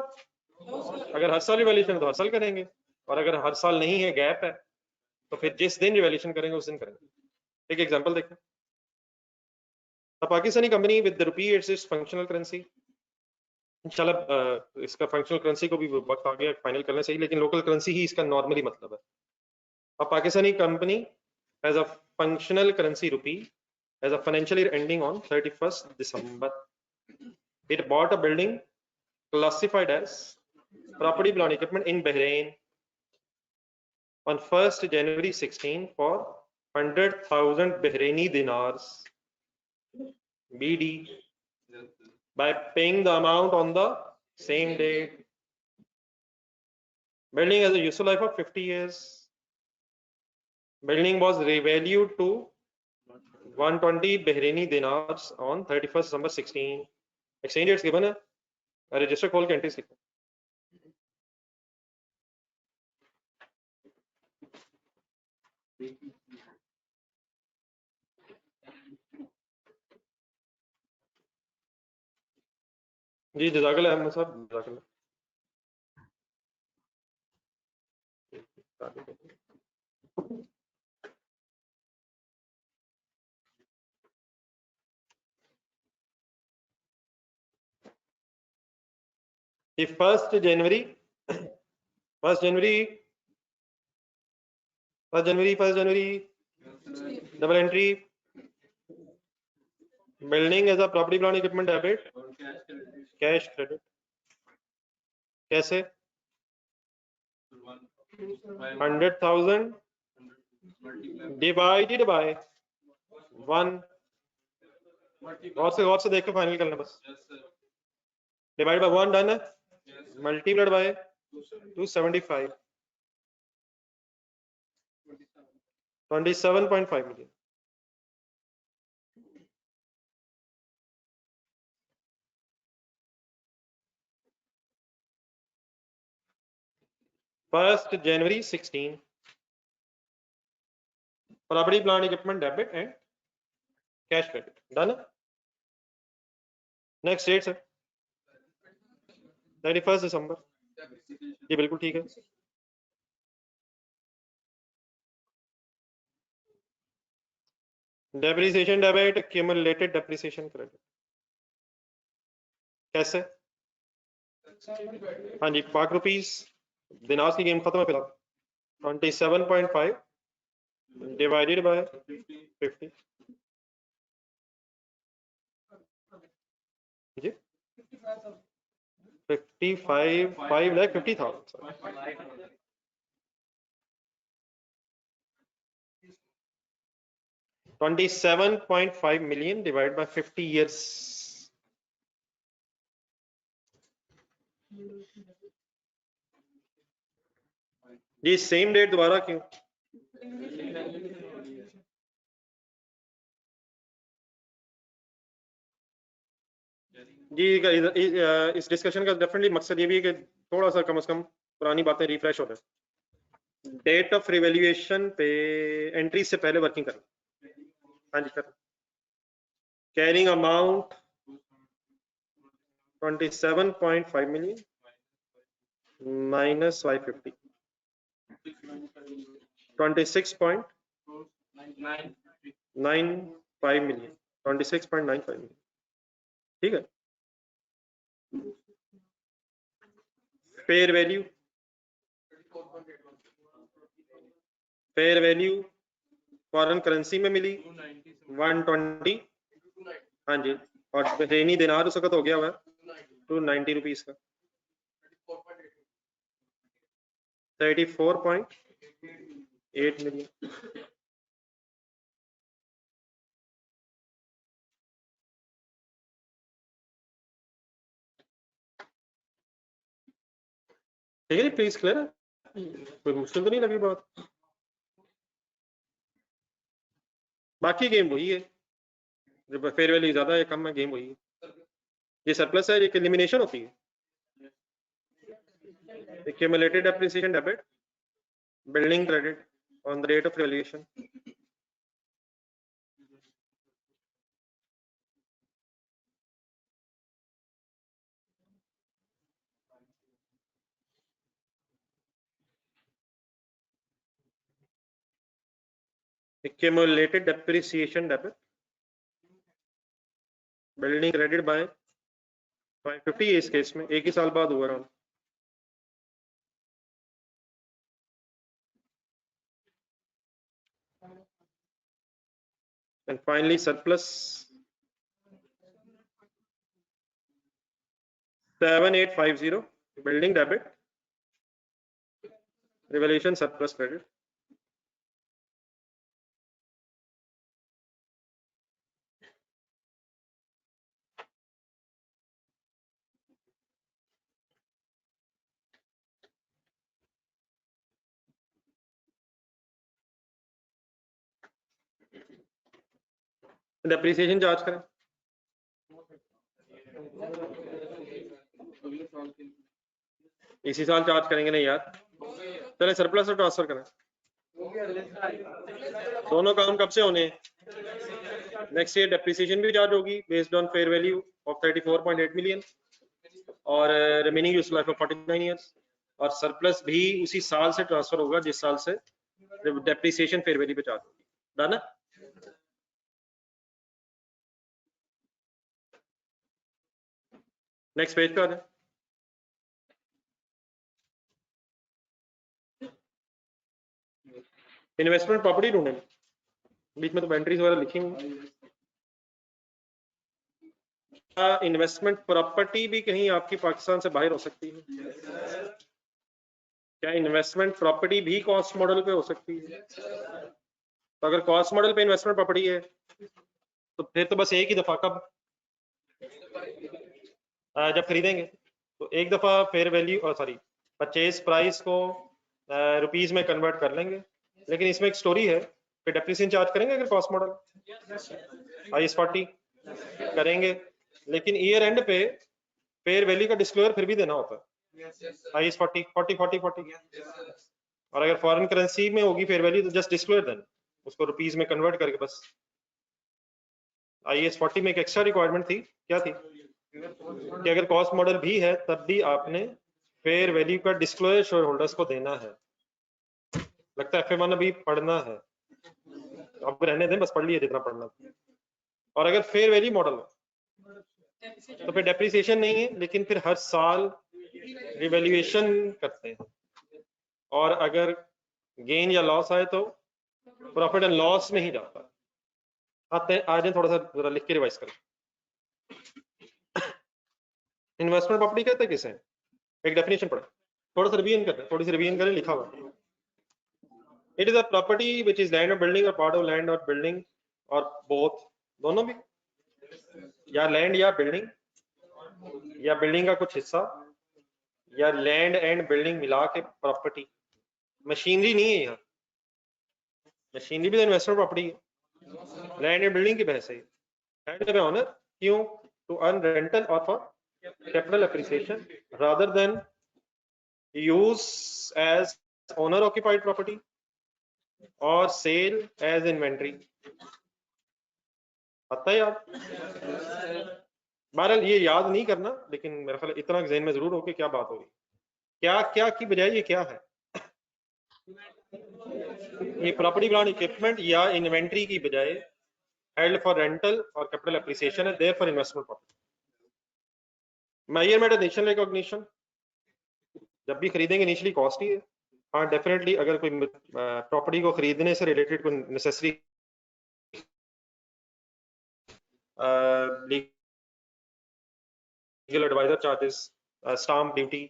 अगर हर साल रिवैल्यूएशन है तो हर साल करेंगे, और अगर हर साल नहीं है, गैप है, तो फिर जिस दिन रिवैल्यूएशन करेंगे उस दिन करेंगे। एक एग्जांपल देखें, the Pakistani company with the rupee it's functional currency. इंशाल्लाह इसका फंक्शनल करेंसी को भी वक्त आ गया फाइनल करने से ही, लेकिन लोकल करेंसी ही इसका नॉर्मली मतलब है। अब Pakistani company has a functional currency rupee as a financial year ending on 31st December. It bought a building classified as property plant equipment in Bahrain on 1st January 16 for 100,000 Bahraini dinars BD by paying the amount on the same date. Building has a useful life of 50 years. Building was revalued to 120 Bahraini dinars on 31st December 16. Exchange rates given है, register खोल के entries लिखो. जी जज़ाकल्लाह अहमद साहब, जज़ाकल्लाह. The 1st January, double entry. Building as a property plant equipment debit, cash credit. कैसे? 100,000 divided by 1. गौर से देख के फाइनल करना बस. Divided by 1 डन है. Multiplied by 275. 27.5 million. First January 16. Property plant equipment debit and cash credit. Done. Next date sir. 31st December. जी बिल्कुल ठीक है. Depreciation debit, accumulated depreciation credit. कैसे? हाँ जी, पाक रुपीस. दिनार्स की गेम खत्म है फिलहाल. 27.5 divided by 50. जी 5,50,000. 27.5 million divided by 50 years. जी सेम डेट दोबारा क्यों? जी इस डिस्कशन का डेफिनेटली मकसद ये भी है कि थोड़ा सा कम से कम पुरानी बातें रिफ्रेश हो जाए. डेट ऑफ रिवैल्यूएशन पे एंट्री से पहले वर्किंग करना. हाँ जी sir. Carrying amount 27.5 million minus 550. 26.95 million. 26.95 million. ठीक है. फेयर वैल्यू फॉरेन करेंसी में मिली 120. हाँ जी. और बहरीनी दिनार उस वक्त हो गया हुआ 290 रुपीस का. 34.8 million. ठीक है जी. प्लीज क्लियर है. कोई मुश्किल तो नहीं लगी बात. बाकी गेम वही है. जब फेयर वैल्यू ज्यादा है कम है, गेम वही है. ये सरप्लस है, ये एलिमिनेशन होती है. Accumulated depreciation debit, building credit on the rate of valuation. Accumulated depreciation debit, building credit by 550. इस केस में एक ही साल बाद हुआ रहा. and finally surplus 7850 building debit, revaluation surplus credit. Depreciation charge करें, इसी साल चार्ज करेंगे नहीं यार, चले सरप्लस और ट्रांसफर करें, दोनों काम कब से होने, नेक्स्ट ईयर डेप्रिसिएशन भी चार्ज होगी based on fair value of 34.8 million और remaining useful life of 49 years, और सरप्लस भी उसी साल से ट्रांसफर होगा जिस साल से डेप्रिसिएशन फेयर वैल्यू पे चार्ज होगी। डन है? नेक्स्ट पेज पे आ जाए। इन्वेस्टमेंट प्रॉपर्टी ढूंढे, बीच में तो एंट्रीज वगैरह लिखी हुई। इन्वेस्टमेंट प्रॉपर्टी भी कहीं आपकी पाकिस्तान से बाहर हो सकती है? क्या इन्वेस्टमेंट प्रॉपर्टी भी कॉस्ट मॉडल पे हो सकती है? तो अगर कॉस्ट मॉडल पे इन्वेस्टमेंट प्रॉपर्टी है तो फिर तो बस एक ही दफा, कब, जब खरीदेंगे तो एक दफा fair value sorry purchase price को रुपीस में कन्वर्ट कर लेंगे, लेकिन इसमें एक स्टोरी है, फिर डेप्रिसिएशन चार्ज करेंगे अगर कॉस्ट मॉडल IAS 40 करेंगे, लेकिन ईयर एंड पे फेयर वैल्यू का डिस्क्लोजर फिर भी देना होता है IAS 40 40 40 40, और अगर फॉरेन करेंसी में होगी फेयर वैल्यू तो जस्ट डिस्क्लोजर देना, उसको रुपीस में कन्वर्ट करके बस। IAS 40 में एक एक्स्ट्रा रिक्वायरमेंट थी, क्या थी कि अगर कॉस्ट मॉडल भी है तब भी आपने फेयर वैल्यू का डिस्क्लोजर शेयर होल्डर्स को देना है। लगता है FA1 अभी पढ़ना है, अब रहने दें, बस पढ़ लिए जितना पढ़ना था। और अगर फेयर वैल्यू मॉडल तो फिर डेप्रिसिएशन नहीं है, लेकिन फिर हर साल रिवैल्यूएशन करते हैं, और अगर गेन या लॉस आए तो प्रॉफिट एंड लॉस में ही जाता। आते हैं, आज थोड़ा सा जरा लिख के रिवाइज करें। इन्वेस्टमेंट प्रॉपर्टी कहते हैं किसे? एक डेफिनेशन पढ़े, थोड़ा सा रिवीजन करते हैं, थोड़ी सी रिवीजन करें, लिखा हुआ। It is a property which is land और बिल्डिंग, और पार्ट ऑफ लैंड और बिल्डिंग, और बोथ, दोनों भी, या लैंड या बिल्डिंग, या बिल्डिंग का कुछ हिस्सा, या लैंड एंड बिल्डिंग मिला के प्रॉपर्टी। मशीनरी नहीं है यहाँ, मशीनरी भी तो इन्वेस्टमेंट प्रॉपर्टी है, लैंड एंड बिल्डिंग की बहस है। हैंड ऑनर क्यों? टू अर्न रेंटल और for capital appreciation rather than use as owner occupied property और सेल एज इन्वेंट्री। आता है याद? बहरहाल ये याद नहीं करना, लेकिन मेरा ख्याल इतना ज़हन में जरूर हो कि क्या बात हो रही, क्या क्या की बजाय ये क्या है, ये प्रॉपर्टी प्लांट इक्विपमेंट या इन्वेंट्री की बजाय हेल्ड फॉर रेंटल और कैपिटल एप्रिसिएशन है, therefore investment property. Measurement and initial recognition, जब भी खरीदेंगे इनिशियली कॉस्ट ही है। हाँ डेफिनेटली अगर कोई प्रॉपर्टी को खरीदने से रिलेटेड कोई necessary legal advisor charges, stamp duty,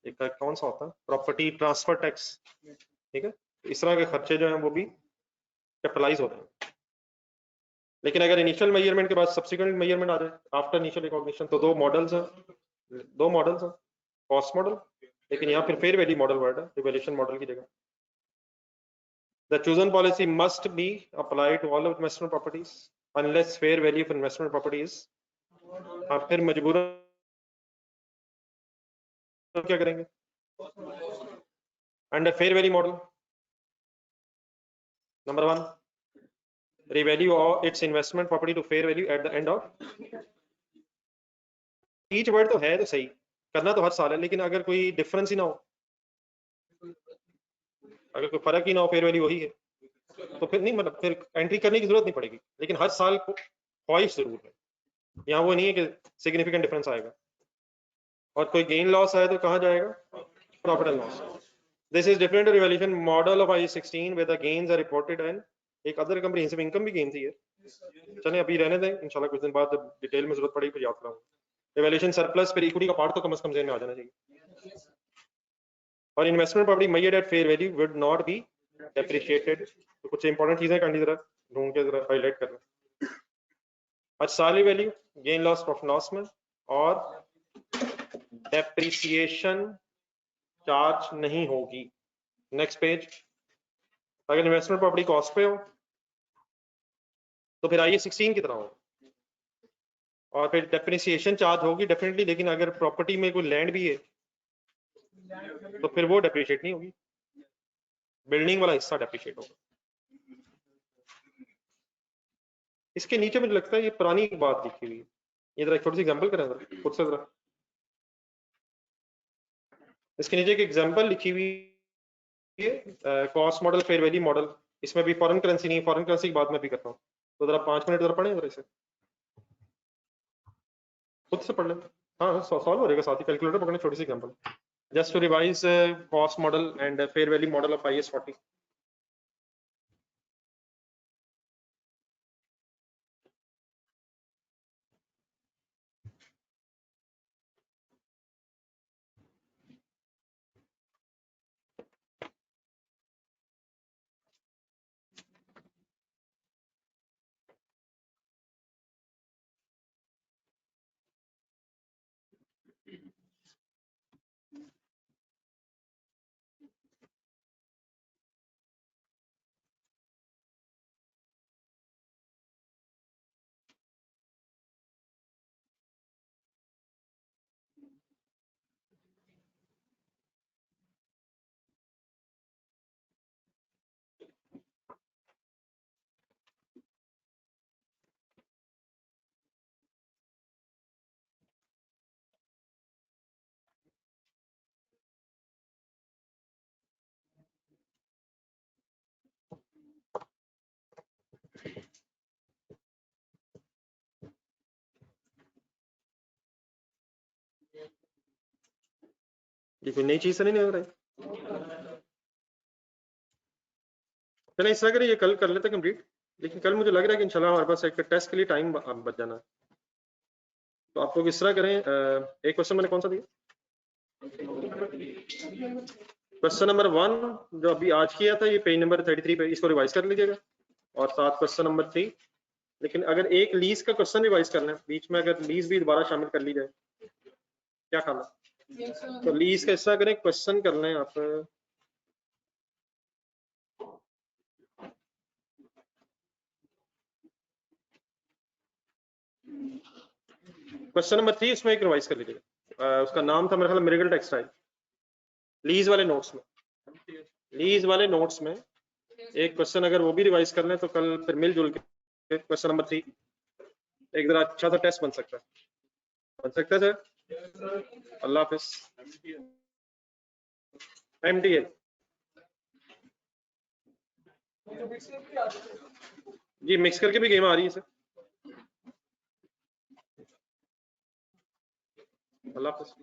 एक कौन सा होता है प्रॉपर्टी ट्रांसफर टैक्स, ठीक है, इस तरह के खर्चे जो हैं वो भी कैपिटलाइज होते हैं। लेकिन अगर इनिशियल मेजरमेंट के बाद सब्सिक्वेंट मेजरमेंट आ जाए आफ्टर इनिशियल रिकॉग्निशन, तो दो मॉडल्स हैं, कॉस्ट मॉडल, लेकिन यहाँ फिर फेयर वैल्यू मॉडल वर्ड है रिवैल्यूएशन मॉडल की जगह। The chosen policy must be applied to all investment properties unless fair value of investment property is, आप फिर मजबूरन क्या करेंगे? Under fair value model, number 1, revalue its investment property to fair value at the end of each word। तो है तो सही, करना तो हर साल है, लेकिन अगर कोई डिफरेंस ही ना हो, अगर कोई फर्क ही ना हो, फेयर वैल्यू वही है, तो फिर नहीं, मतलब फिर एंट्री करने की जरूरत नहीं पड़ेगी, लेकिन हर साल ख्वाहिश जरूर है। यहाँ वो नहीं है कि सिग्निफिकेंट डिफरेंस आएगा, और कोई गेन लॉस आए तो कहाँ जाएगा? Profit and loss. This is different revaluation model of IAS 16 where the gains are reported and एक अदर कंप्रिहेंसिव इनकम भी गेन थी है। चलें अभी रहने दें, इंशाल्लाह कुछ दिन बाद डिटेल में जरूरत पड़ी फिर याद कराऊंगा। इवैल्यूएशन सरप्लस फिर इक्विटी का पार्ट तो कम से कम ज़हन में आ जाना चाहिए। और investment property measured at fair value would not be depreciated. तो कुछ इंपॉर्टेंट चीजें काइंडली जरा ढूंढ के जरा हाईलाइट करना। अच्छा सारी value gain loss profit loss में और डेप्रिसिएशन चार्ज नहीं होगी। Next page. अगर इन्वेस्टमेंट प्रॉपर्टी कॉस्ट पे हो तो फिर आइए 16 की तरह हो, और फिर डेप्रिसिएशन चार्ज होगी डेफिनेटली, लेकिन अगर प्रॉपर्टी में कोई लैंड भी है तो फिर वो डेप्रिशिएट नहीं होगी, बिल्डिंग वाला हिस्सा डेप्रिशिएट होगा। इसके नीचे मुझे लगता है ये पुरानी बात लिखी हुई है, ये जरा छोटी सी एग्जांपल करें जरा खुद से जरा। इसके नीचे एक एग्जांपल लिखी हुई है, cost model fair value model. इसमें भी फॉरेन करेंसी नहीं, फॉरेन करेंसी की बात मैं भी करता हूँ, तो जरा 5 मिनट जरा पढ़ें जरा इसे, खुद से पढ़ लें। हाँ सॉल्व हो जाएगा, साथ ही कैलकुलेटर पकड़ने, छोटी सी example just to revise cost model and fair value model of IAS 40। ये कोई नई चीज से नहीं लग रहा है। चलो इस तरह करिए, ये कल कर लेते कंप्लीट, लेकिन कल मुझे लग रहा है कि इंशाल्लाह हमारे पास एक टेस्ट के लिए टाइम बच जाना है। तो आप लोग इस तरह करें, एक क्वेश्चन मैंने कौन सा दिया, क्वेश्चन नंबर 1 जो अभी आज किया था, ये पेज नंबर 33 पे, इसको रिवाइज कर लीजिएगा, और साथ क्वेश्चन नंबर 3। लेकिन अगर एक लीज का क्वेश्चन रिवाइज करना है बीच में, अगर लीज भी दोबारा शामिल कर ली जाए, क्या खाना, तो लीज का इस तरह करें, क्वेश्चन कर लें आप। क्वेश्चन नंबर 3 उसमें एक रिवाइज कर लीजिएगा, उसका नाम था मेरे ख्याल मिरेकल टेक्सटाइल। लीज वाले नोट्स में, लीज वाले नोट्स में एक क्वेश्चन अगर वो भी रिवाइज कर लें तो कल फिर मिलजुल के क्वेश्चन नंबर 3 एक जरा अच्छा सा टेस्ट बन सकता है, सर। अल्लाह हाफिज। MTL जी मिक्स करके भी गेम आ रही है सर। अल्लाह हाफिज।